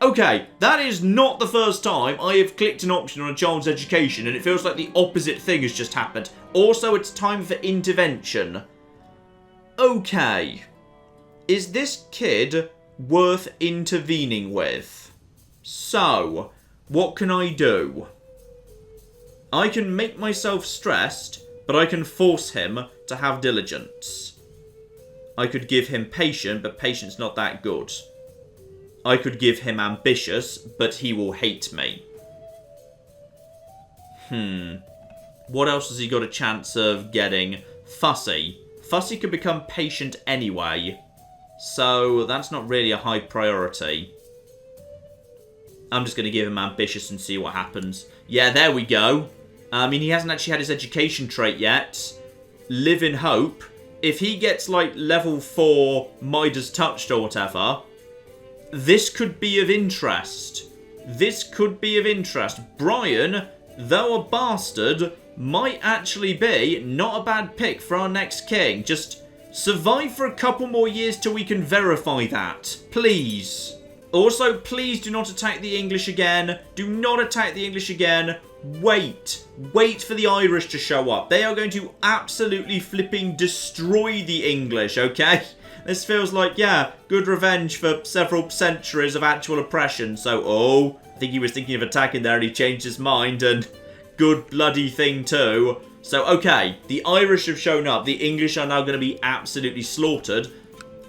okay, that is not the first time I have clicked an option on a child's education, and it feels like the opposite thing has just happened. Also, it's time for intervention. Okay. Is this kid worth intervening with? So, what can I do? I can make myself stressed, but I can force him to have diligence. I could give him patient, but patience not that good. I could give him ambitious, but he will hate me. What else has he got a chance of getting? Fussy. Fussy could become patient anyway. So, that's not really a high priority. I'm just going to give him ambitious and see what happens. Yeah, there we go. I mean, he hasn't actually had his education trait yet. Live in hope. If he gets, like, level 4 Midas touched or whatever, this could be of interest. This could be of interest. Brian, though a bastard, might actually be not a bad pick for our next king. Just survive for a couple more years till we can verify that. Please. Also, please do not attack the English again. Do not attack the English again. Wait. Wait for the Irish to show up. They are going to absolutely flipping destroy the English, okay? This feels like, yeah, good revenge for several centuries of actual oppression. So, oh, I think he was thinking of attacking there and he changed his mind, and good bloody thing too. So, okay, the Irish have shown up. The English are now going to be absolutely slaughtered.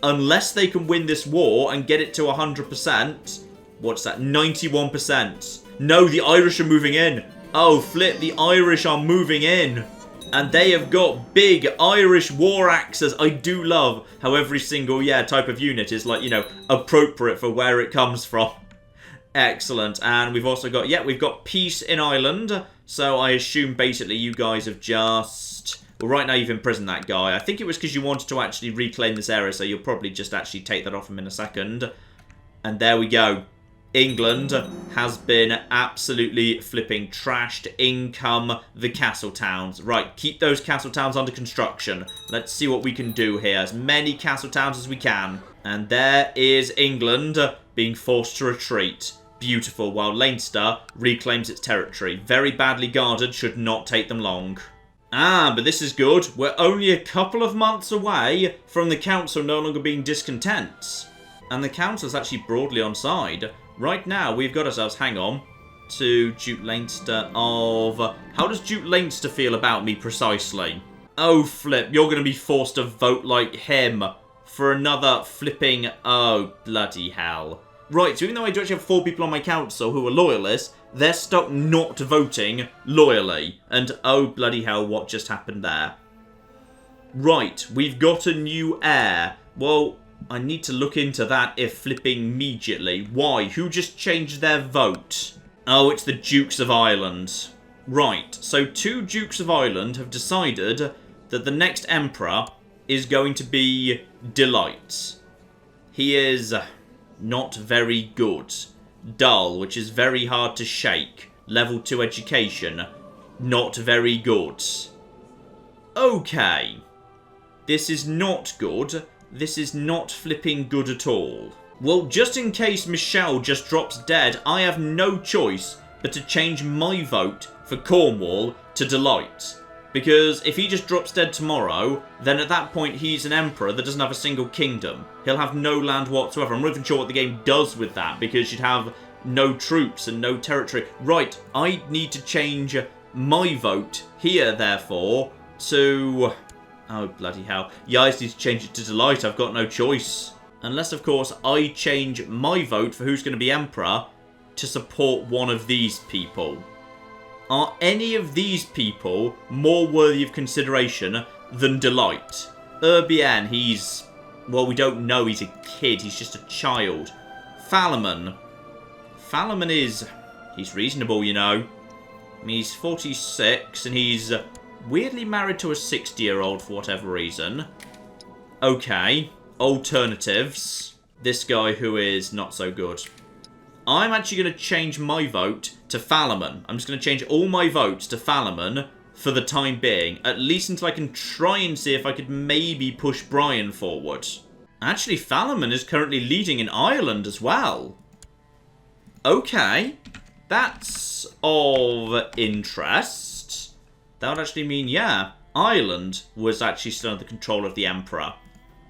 Unless they can win this war and get it to 100%. What's that? 91%. No, the Irish are moving in. Oh, flip, the Irish are moving in. And they have got big Irish war axes. I do love how every single, type of unit is, like, you know, appropriate for where it comes from. Excellent. And we've also got, we've got peace in Ireland. So I assume basically you guys have just... Well, right now you've imprisoned that guy. I think it was because you wanted to actually reclaim this area, so you'll probably just actually take that off him in a second. And there we go. England has been absolutely flipping trashed. In come the castle towns. Right, keep those castle towns under construction. Let's see what we can do here. As many castle towns as we can. And there is England being forced to retreat. Beautiful, while Leinster reclaims its territory. Very badly guarded, should not take them long. Ah, but this is good. We're only a couple of months away from the council no longer being discontent. And the council's actually broadly on side. Right now, we've got ourselves, hang on, to Duke Leinster of... How does Duke Leinster feel about me precisely? Oh, flip, you're going to be forced to vote like him for another flipping... Oh, bloody hell. Right, so even though I do actually have 4 people on my council who are loyalists, they're stuck not voting loyally. And oh, bloody hell, what just happened there? Right, we've got a new heir. Well, I need to look into that if flipping immediately. Why? Who just changed their vote? Oh, it's the Dukes of Ireland. Right, so 2 Dukes of Ireland have decided that the next Emperor is going to be Delight. He is not very good. Dull, which is very hard to shake. Level 2 education, not very good. Okay. This is not good. This is not flipping good at all. Well, just in case Michel just drops dead, I have no choice but to change my vote for Cornwall to Delight. Because if he just drops dead tomorrow, then at that point he's an emperor that doesn't have a single kingdom. He'll have no land whatsoever. I'm not even sure what the game does with that, because you'd have no troops and no territory. Right, I need to change my vote here, therefore, to... Oh, bloody hell. Yeah, I just need to change it to Delight. I've got no choice. Unless, of course, I change my vote for who's going to be emperor to support one of these people. Are any of these people more worthy of consideration than Delight? Urbien, he's... Well, we don't know. He's a kid. He's just a child. Falaman. Falaman is... He's reasonable, you know. I mean, he's 46, and he's weirdly married to a 60-year-old for whatever reason. Okay. Alternatives. This guy who is not so good. I'm actually going to change my vote to Falaman. I'm just going to change all my votes to Falaman for the time being. At least until I can try and see if I could maybe push Brian forward. Actually, Falaman is currently leading in Ireland as well. Okay. That's of interest. That would actually mean, yeah, Ireland was actually still under the control of the Emperor.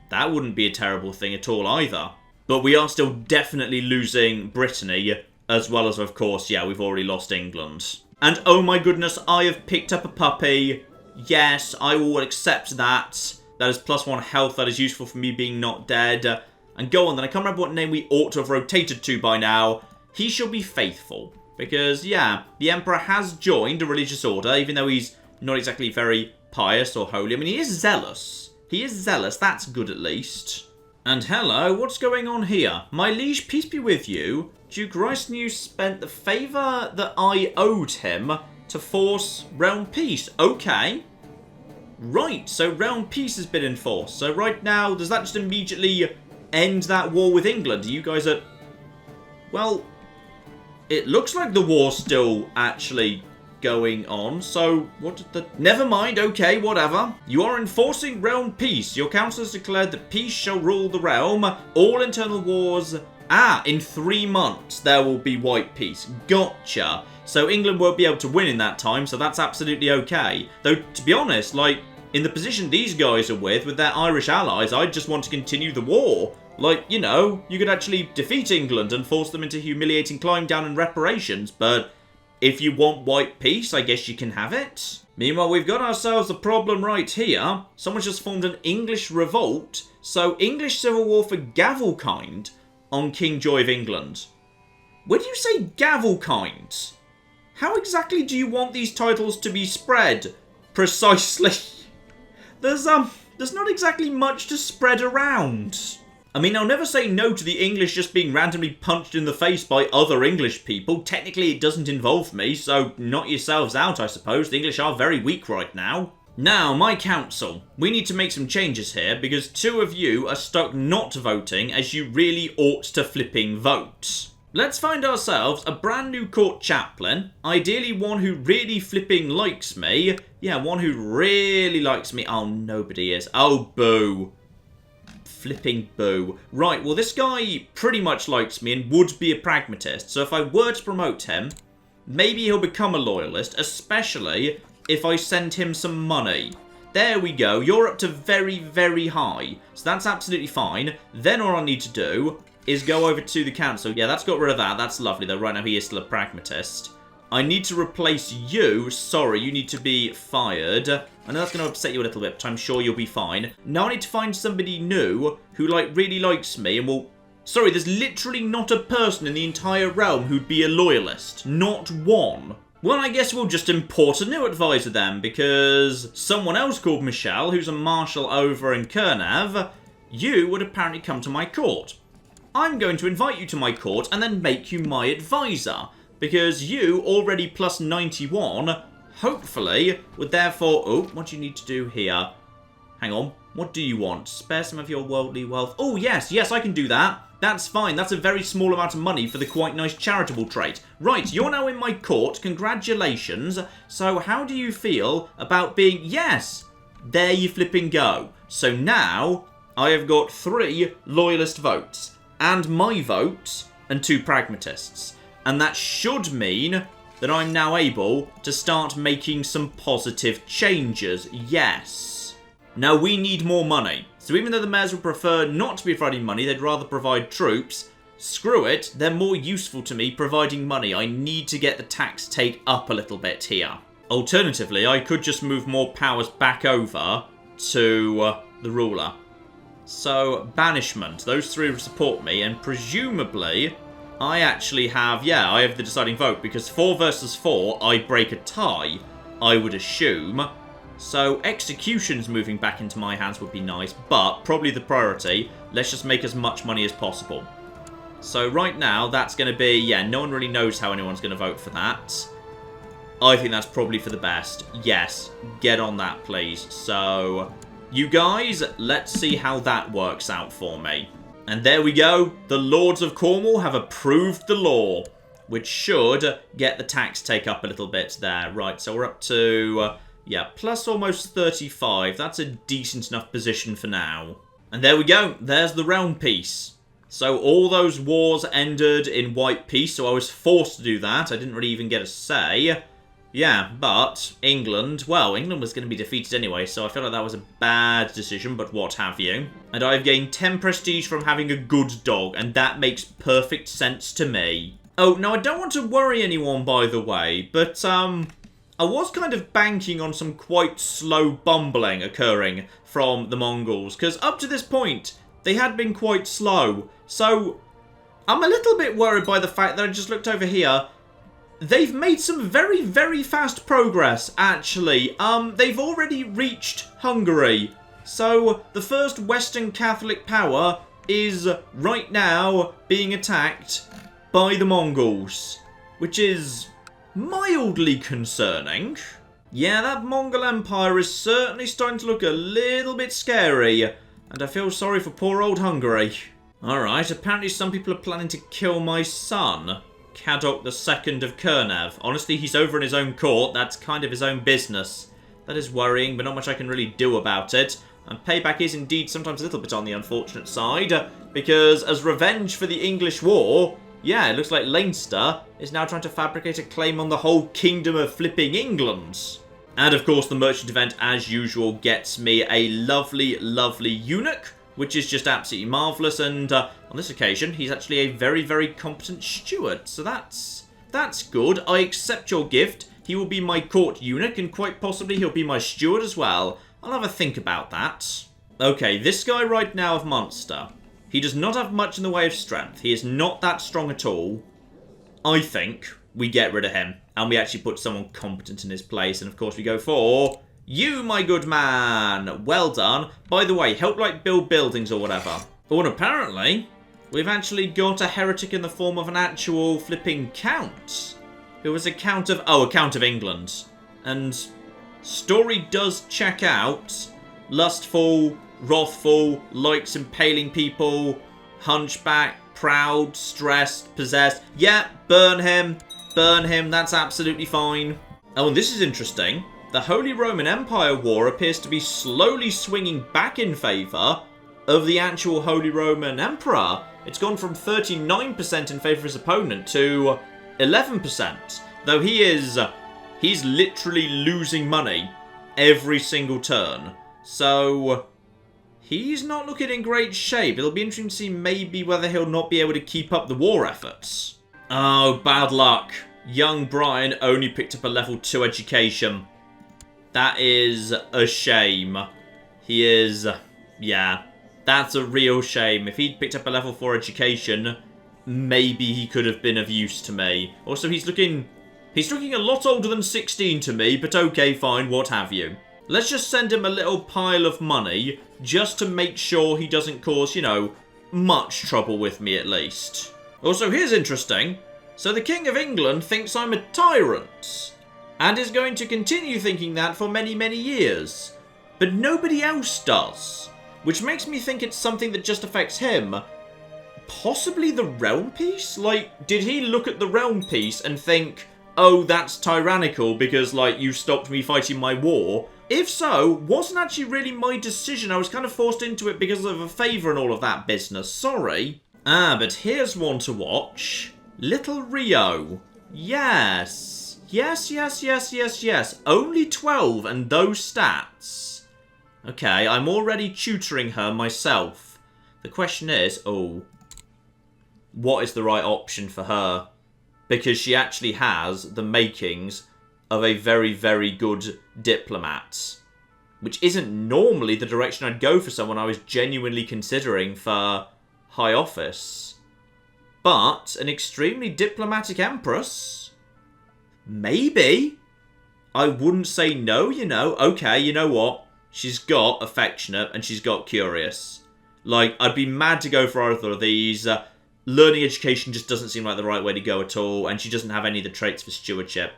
That wouldn't be a terrible thing at all either. But we are still definitely losing Brittany, as well as, of course, yeah, we've already lost England. And oh my goodness, I have picked up a puppy. Yes, I will accept that. That is +1 health, that is useful for me being not dead. And go on then, I can't remember what name we ought to have rotated to by now. He shall be Faithful. Because, yeah, the Emperor has joined a religious order, even though he's not exactly very pious or holy. I mean, he is zealous. He is zealous, that's good at least. And hello, what's going on here? My liege, peace be with you. Duke Ricenew spent the favour that I owed him to force realm peace. Okay. Right, so realm peace has been enforced. So right now, does that just immediately end that war with England? Are you guys at... Well, it looks like the war's still actually going on, so what did the... Never mind, okay, whatever. You are enforcing realm peace. Your council has declared that peace shall rule the realm. All internal wars... in 3 months there will be white peace. Gotcha. So England won't be able to win in that time, so that's absolutely okay. Though, to be honest, like, in the position these guys are with their Irish allies, I'd just want to continue the war. Like, you know, you could actually defeat England and force them into humiliating climb down and reparations, but... If you want white peace, I guess you can have it. Meanwhile, we've got ourselves a problem right here. Someone's just formed an English revolt. So, English Civil War for Gavelkind on King Joy of England. When you say Gavelkind, how exactly do you want these titles to be spread? Precisely. There's not exactly much to spread around. I mean, I'll never say no to the English just being randomly punched in the face by other English people. Technically, it doesn't involve me, so knock yourselves out, I suppose. The English are very weak right now. Now, my council. We need to make some changes here, because 2 of you are stuck not voting as you really ought to flipping vote. Let's find ourselves a brand new court chaplain. Ideally, one who really flipping likes me. Yeah, one who really likes me. Oh, nobody is. Oh, boo. Flipping boo. Right, well, this guy pretty much likes me and would be a pragmatist. So if I were to promote him, maybe he'll become a loyalist, especially if I send him some money. There we go. You're up to very, very high. So that's absolutely fine. Then all I need to do is go over to the council. Yeah, that's got rid of that. That's lovely, though. Right now, he is still a pragmatist. I need to replace you. Sorry, you need to be fired. I know that's going to upset you a little bit, but I'm sure you'll be fine. Now I need to find somebody new who, really likes me and will... Sorry, there's literally not a person in the entire realm who'd be a loyalist. Not one. Well, I guess we'll just import a new advisor then, because someone else called Michel, who's a marshal over in Kernav, you would apparently come to my court. I'm going to invite you to my court and then make you my advisor, because you, already plus 91, hopefully, would therefore... Oh, what do you need to do here? Hang on. What do you want? Spare some of your worldly wealth. Oh, yes, I can do that. That's fine. That's a very small amount of money for the quite nice charitable trait. Right, you're now in my court. Congratulations. So how do you feel about being... Yes, there you flipping go. So now I have got 3 loyalist votes and my vote and 2 pragmatists. And that should mean that I'm now able to start making some positive changes. Yes. Now, we need more money. So even though the mayors would prefer not to be providing money, they'd rather provide troops. Screw it. They're more useful to me providing money. I need to get the tax take up a little bit here. Alternatively, I could just move more powers back over to the ruler. So, banishment. Those 3 would support me, and presumably... I actually have, I have the deciding vote, because 4 versus 4, I break a tie, I would assume. So, executions moving back into my hands would be nice, but probably the priority, let's just make as much money as possible. So, right now, that's going to be, no one really knows how anyone's going to vote for that. I think that's probably for the best. Yes, get on that, please. So, you guys, let's see how that works out for me. And there we go. The Lords of Cornwall have approved the law, which should get the tax take up a little bit there. Right, so we're up to, plus almost 35. That's a decent enough position for now. And there we go. There's the realm peace. So all those wars ended in white peace, so I was forced to do that. I didn't really even get a say. Yeah, but England was going to be defeated anyway, so I feel like that was a bad decision, but what have you. And I've gained 10 prestige from having a good dog, and that makes perfect sense to me. Oh, now I don't want to worry anyone, by the way, but, I was kind of banking on some quite slow bumbling occurring from the Mongols, because up to this point, they had been quite slow. So, I'm a little bit worried by the fact that I just looked over here. They've made some very, very fast progress, actually. They've already reached Hungary. So, the first Western Catholic power is, right now, being attacked by the Mongols. Which is mildly concerning. Yeah, that Mongol Empire is certainly starting to look a little bit scary. And I feel sorry for poor old Hungary. Alright, apparently some people are planning to kill my son. Caddock II of Kernav. Honestly, he's over in his own court. That's kind of his own business. That is worrying, but not much I can really do about it. And payback is indeed sometimes a little bit on the unfortunate side, because as revenge for the English war, it looks like Leinster is now trying to fabricate a claim on the whole kingdom of flipping England. And of course, the merchant event, as usual, gets me a lovely, lovely eunuch, which is just absolutely marvellous, and on this occasion, he's actually a very, very competent steward, so that's good. I accept your gift. He will be my court eunuch, and quite possibly he'll be my steward as well. I'll have a think about that. Okay, this guy right now of Munster. He does not have much in the way of strength. He is not that strong at all. I think we get rid of him, and we actually put someone competent in his place. And of course we go for you, my good man. Well done. By the way, help like build buildings or whatever. Oh, and apparently we've actually got a heretic in the form of an actual flipping count. Who was a count of... oh, a count of England. And story does check out. Lustful, wrathful, likes impaling people, hunchback, proud, stressed, possessed. Yeah, burn him. Burn him. That's absolutely fine. Oh, and this is interesting. The Holy Roman Empire War appears to be slowly swinging back in favour of the actual Holy Roman Emperor. It's gone from 39% in favour of his opponent to 11%. Though he's literally losing money every single turn. So he's not looking in great shape. It'll be interesting to see maybe whether he'll not be able to keep up the war efforts. Oh, bad luck. Young Brian only picked up a level 2 education. That is a shame. He is... yeah, that's a real shame. If he'd picked up a level 4 education, maybe he could have been of use to me. Also, he's looking a lot older than 16 to me, but okay, fine, what have you. Let's just send him a little pile of money, just to make sure he doesn't cause, you know, much trouble with me at least. Also, here's interesting. So the King of England thinks I'm a tyrant, and is going to continue thinking that for many, many years. But nobody else does, which makes me think it's something that just affects him. Possibly the realm piece? Like, did he look at the realm piece and think, oh, that's tyrannical because, like, you stopped me fighting my war? If so, wasn't actually really my decision. I was kind of forced into it because of a favour and all of that business. Sorry. Ah, but here's one to watch. Little Rio. Yes. Yes. Only 12 and those stats. Okay, I'm already tutoring her myself. The question is, oh, what is the right option for her? Because she actually has the makings of a very, very good diplomat. Which isn't normally the direction I'd go for someone I was genuinely considering for high office. But an extremely diplomatic empress? Maybe. I wouldn't say no, you know. Okay, you know what? She's got affectionate and she's got curious. Like, I'd be mad to go for either of these. Learning education just doesn't seem like the right way to go at all, and she doesn't have any of the traits for stewardship.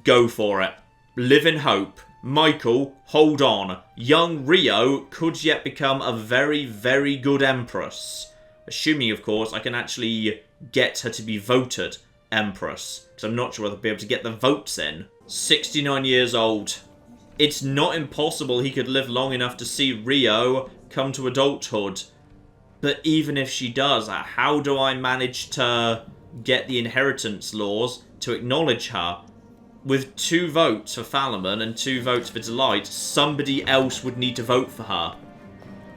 Go for it. Live in hope. Michael, hold on. Young Rio could yet become a very, very good empress. Assuming, of course, I can actually get her to be voted empress. Because I'm not sure whether I'll be able to get the votes in. 69 years old. It's not impossible he could live long enough to see Rio come to adulthood. But even if she does, how do I manage to get the inheritance laws to acknowledge her? With 2 votes for Falaman and 2 votes for Delight, somebody else would need to vote for her.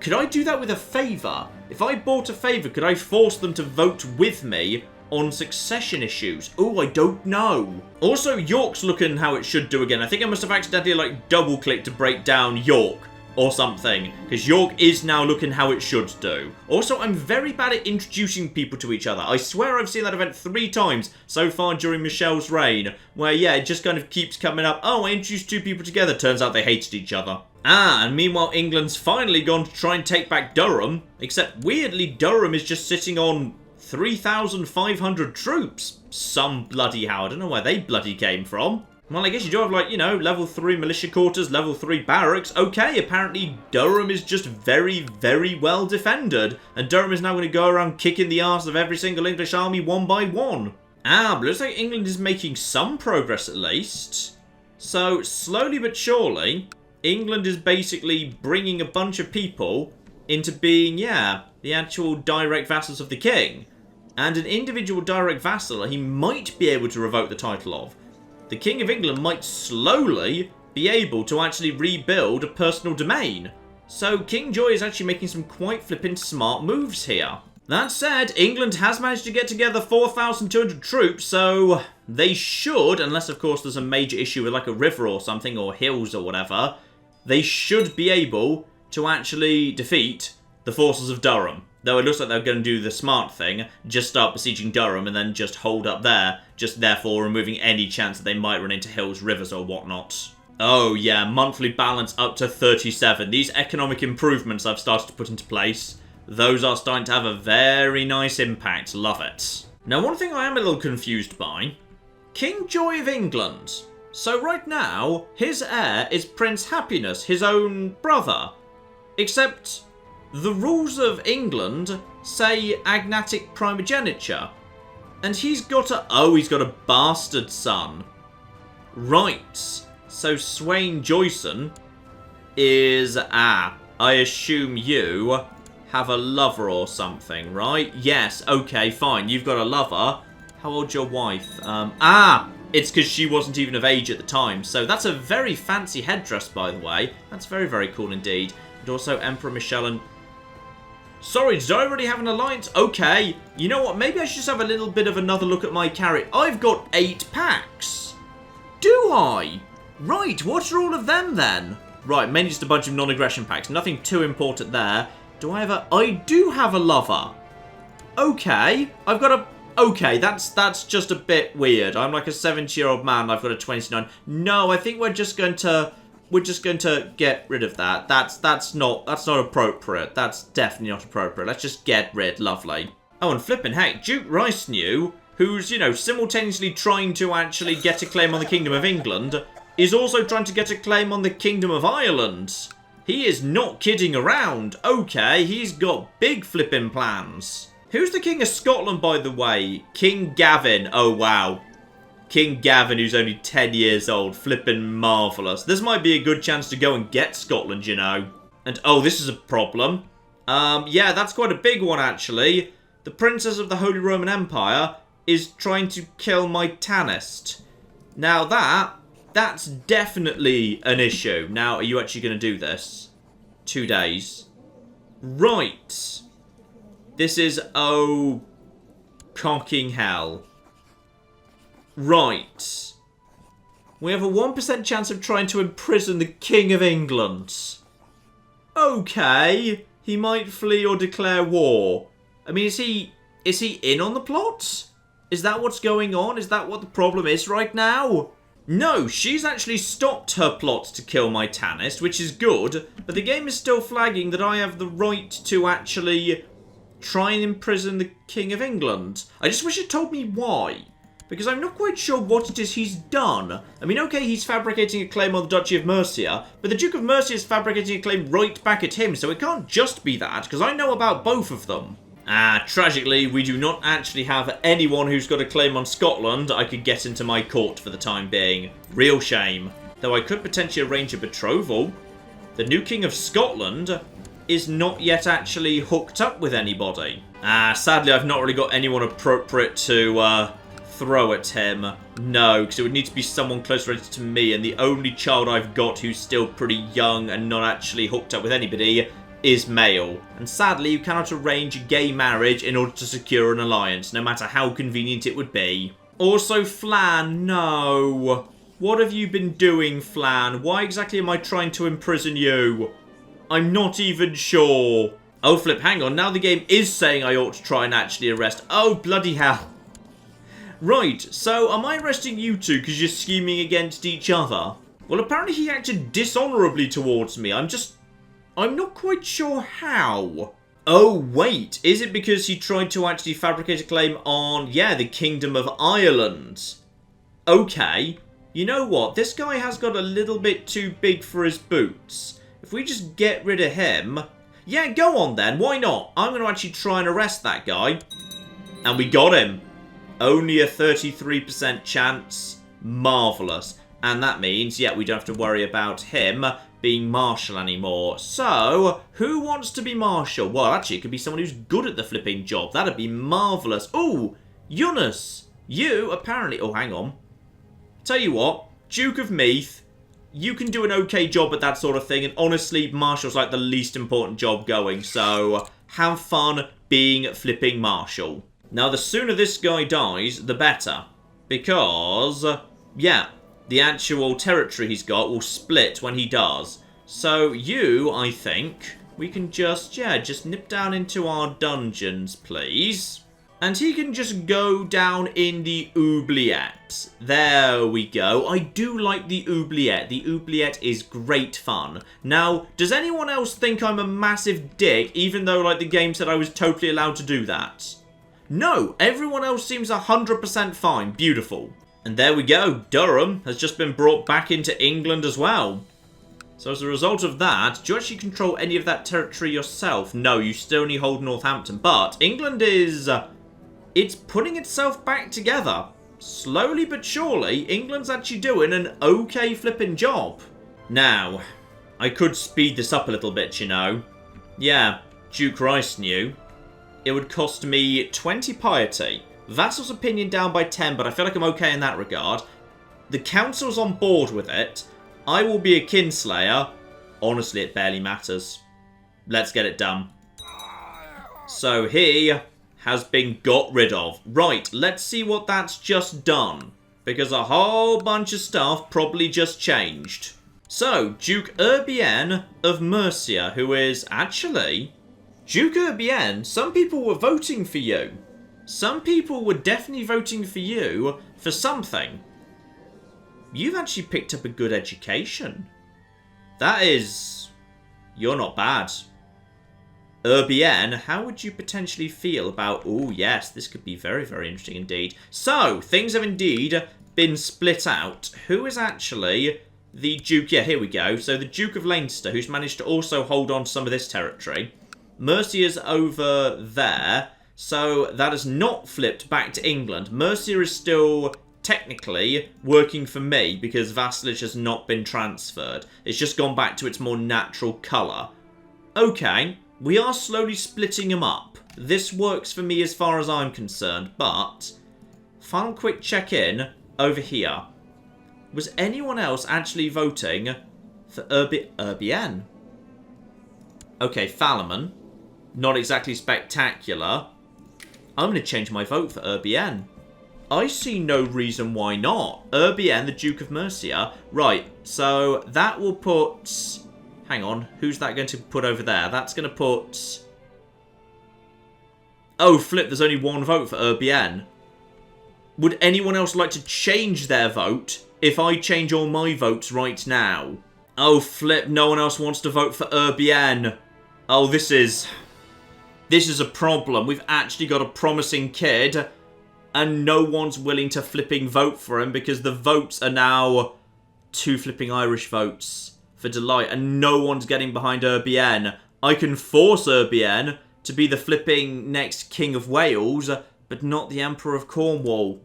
Could I do that with a favour? If I bought a favour, could I force them to vote with me on succession issues? Oh, I don't know. Also, York's looking how it should do again. I think I must have accidentally, like, double-clicked to break down York or something, because York is now looking how it should do. Also, I'm very bad at introducing people to each other. I swear I've seen that event 3 times so far during Michel's reign, where, yeah, it just kind of keeps coming up. Oh, I introduced 2 people together. Turns out they hated each other. Ah, and meanwhile, England's finally gone to try and take back Durham, except weirdly, Durham is just sitting on 3,500 troops. Some bloody how. I don't know where they bloody came from. Well, I guess you do have, like, you know, level 3 militia quarters, level 3 barracks. Okay, apparently Durham is just very, very well defended. And Durham is now going to go around kicking the arse of every single English army one by one. Ah, but looks like England is making some progress at least. So, slowly but surely, England is basically bringing a bunch of people into being, yeah, the actual direct vassals of the king. And an individual direct vassal he might be able to revoke the title of. The King of England might slowly be able to actually rebuild a personal domain. So King Joy is actually making some quite flippin' smart moves here. That said, England has managed to get together 4,200 troops, so they should, unless of course there's a major issue with like a river or something, or hills or whatever, they should be able to actually defeat the forces of Durham. Though it looks like they're going to do the smart thing, just start besieging Durham and then just hold up there, just therefore removing any chance that they might run into hills, rivers or whatnot. Oh yeah, monthly balance up to 37. These economic improvements I've started to put into place, those are starting to have a very nice impact. Love it. Now, one thing I am a little confused by, King Joy of England. So right now, his heir is Prince Happiness, his own brother. Except the rules of England say agnatic primogeniture. And he's got a bastard son. Right. So Swain Joyson is, I assume you have a lover or something, right? Yes, okay, fine. You've got a lover. How old's your wife? It's because she wasn't even of age at the time. So that's a very fancy headdress, by the way. That's very, very cool indeed. And also Emperor Michel and... Sorry, did I already have an alliance? Okay. You know what? Maybe I should just have a little bit of another look at my carrot. I've got 8 packs. Do I? Right, what are all of them then? Right, mainly just a bunch of non-aggression packs. Nothing too important there. Do I have a... I do have a lover. Okay. I've got a... Okay, that's just a bit weird. I'm like a 70-year-old man. I've got a 29. No, I think we're just going to get rid of that. That's not appropriate. That's definitely not appropriate. Let's just get rid. Lovely. Oh, and flipping heck, Duke Ricenew, who's, you know, simultaneously trying to actually get a claim on the Kingdom of England, is also trying to get a claim on the Kingdom of Ireland. He is not kidding around. Okay, he's got big flipping plans. Who's the King of Scotland, by the way? King Gavin. Oh, wow. King Gavin, who's only 10 years old. Flipping marvellous. This might be a good chance to go and get Scotland, you know. And, oh, this is a problem. Yeah, that's quite a big one, actually. The Princess of the Holy Roman Empire is trying to kill my Tannist. Now, that's definitely an issue. Now, are you actually going to do this? 2 days. Right. This is, oh, cocking hell. Right. We have a 1% chance of trying to imprison the King of England. Okay. He might flee or declare war. I mean, is he in on the plot? Is that what's going on? Is that what the problem is right now? No, she's actually stopped her plot to kill my Tannist, which is good, but the game is still flagging that I have the right to actually try and imprison the King of England. I just wish it told me why, because I'm not quite sure what it is he's done. I mean, okay, he's fabricating a claim on the Duchy of Mercia, but the Duke of Mercia is fabricating a claim right back at him, so it can't just be that, because I know about both of them. Tragically, we do not actually have anyone who's got a claim on Scotland I could get into my court for the time being. Real shame. Though I could potentially arrange a betrothal. The new King of Scotland is not yet actually hooked up with anybody. Sadly, I've not really got anyone appropriate to throw at him. No, because it would need to be someone close related to me, and the only child I've got who's still pretty young and not actually hooked up with anybody is male. And sadly, you cannot arrange a gay marriage in order to secure an alliance, no matter how convenient it would be. Also, Flan, no. What have you been doing, Flan? Why exactly am I trying to imprison you? I'm not even sure. Oh, flip, hang on. Now the game is saying I ought to try and actually arrest... Oh, bloody hell. Right, so am I arresting you two because you're scheming against each other? Well, apparently he acted dishonourably towards me. I'm not quite sure how. Oh, wait. Is it because he tried to actually fabricate a claim on, yeah, the Kingdom of Ireland? Okay. You know what? This guy has got a little bit too big for his boots. If we just get rid of him... Yeah, go on then. Why not? I'm going to actually try and arrest that guy. And we got him. Only a 33% chance. Marvellous. And that means, yeah, we don't have to worry about him being Marshal anymore. So, who wants to be Marshal? Well, actually, it could be someone who's good at the flipping job. That'd be marvellous. Ooh, Eunice. You, apparently... Oh, hang on. Tell you what. Duke of Meath. You can do an okay job at that sort of thing. And honestly, Marshal's like the least important job going. So, have fun being flipping Marshal. Now, the sooner this guy dies, the better. Because, yeah, the actual territory he's got will split when he does. So you, I think, we can just nip down into our dungeons, please. And he can just go down in the oubliette. There we go. I do like the oubliette. The oubliette is great fun. Now, does anyone else think I'm a massive dick, even though, like, the game said I was totally allowed to do that? No, everyone else seems 100% fine. Beautiful. And there we go. Durham has just been brought back into England as well. So as a result of that, do you actually control any of that territory yourself? No, you still only hold Northampton. But England is... it's putting itself back together. Slowly but surely, England's actually doing an okay flipping job. Now, I could speed this up a little bit, you know. Yeah, Duke Rice knew. It would cost me 20 piety. Vassal's opinion down by 10, but I feel like I'm okay in that regard. The council's on board with it. I will be a kinslayer. Honestly, it barely matters. Let's get it done. So he has been got rid of. Right, let's see what that's just done. Because a whole bunch of stuff probably just changed. So, Duke Urbien of Mercia, who is actually... Duke Urbien, some people were voting for you. Some people were definitely voting for you for something. You've actually picked up a good education. That is... You're not bad. Urbien, how would you potentially feel about... Oh, yes, this could be very, very interesting indeed. So, things have indeed been split out. Who is actually the Duke... Yeah, here we go. So, the Duke of Leinster, who's managed to also hold on to some of this territory. Mercia's over there. So, that has not flipped back to England. Mercia is still... technically working for me because vassalage has not been transferred. It's just gone back to its more natural colour. Okay, we are slowly splitting them up. This works for me as far as I'm concerned, but final quick check-in over here. Was anyone else actually voting for Urbien? Okay, Falaman. Not exactly spectacular. I'm going to change my vote for Urbien. I see no reason why not. Urbien, the Duke of Mercia. Right, so that will put... Hang on, who's that going to put over there? That's going to put... Oh, flip, there's only one vote for Urbien. Would anyone else like to change their vote if I change all my votes right now? Oh, flip, no one else wants to vote for Urbien. Oh, this is a problem. We've actually got a promising kid... And no one's willing to flipping vote for him because the votes are now 2 flipping Irish votes for Delight. And no one's getting behind Urbien. I can force Urbien to be the flipping next King of Wales, but not the Emperor of Cornwall.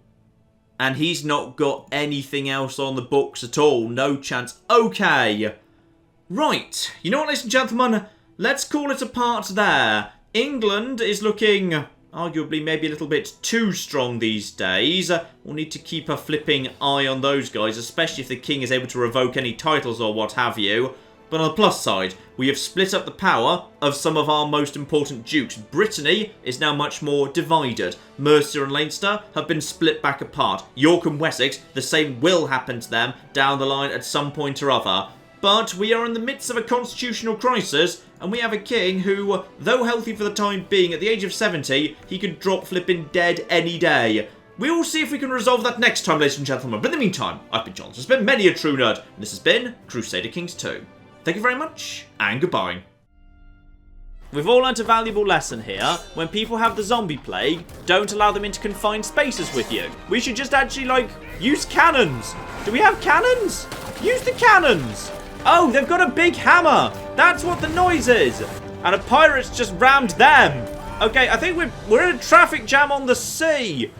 And he's not got anything else on the books at all. No chance. Okay. Right. You know what, ladies and gentlemen? Let's call it a part there. England is looking... arguably maybe a little bit too strong these days. We'll need to keep a flipping eye on those guys, especially if the king is able to revoke any titles or what have you. But on the plus side, we have split up the power of some of our most important dukes. Brittany is now much more divided. Mercia and Leinster have been split back apart. York and Wessex, the same will happen to them down the line at some point or other. But we are in the midst of a constitutional crisis, and we have a king who, though healthy for the time being, at the age of 70, he could drop flipping dead any day. We will see if we can resolve that next time, ladies and gentlemen. But in the meantime, I've been John. This has been many a true nerd, and this has been Crusader Kings 2. Thank you very much, and goodbye. We've all learnt a valuable lesson here. When people have the zombie plague, don't allow them into confined spaces with you. We should just actually, like, use cannons. Do we have cannons? Use the cannons. Oh, they've got a big hammer. That's what the noise is. And a pirate's just rammed them. Okay, I think we're in a traffic jam on the sea.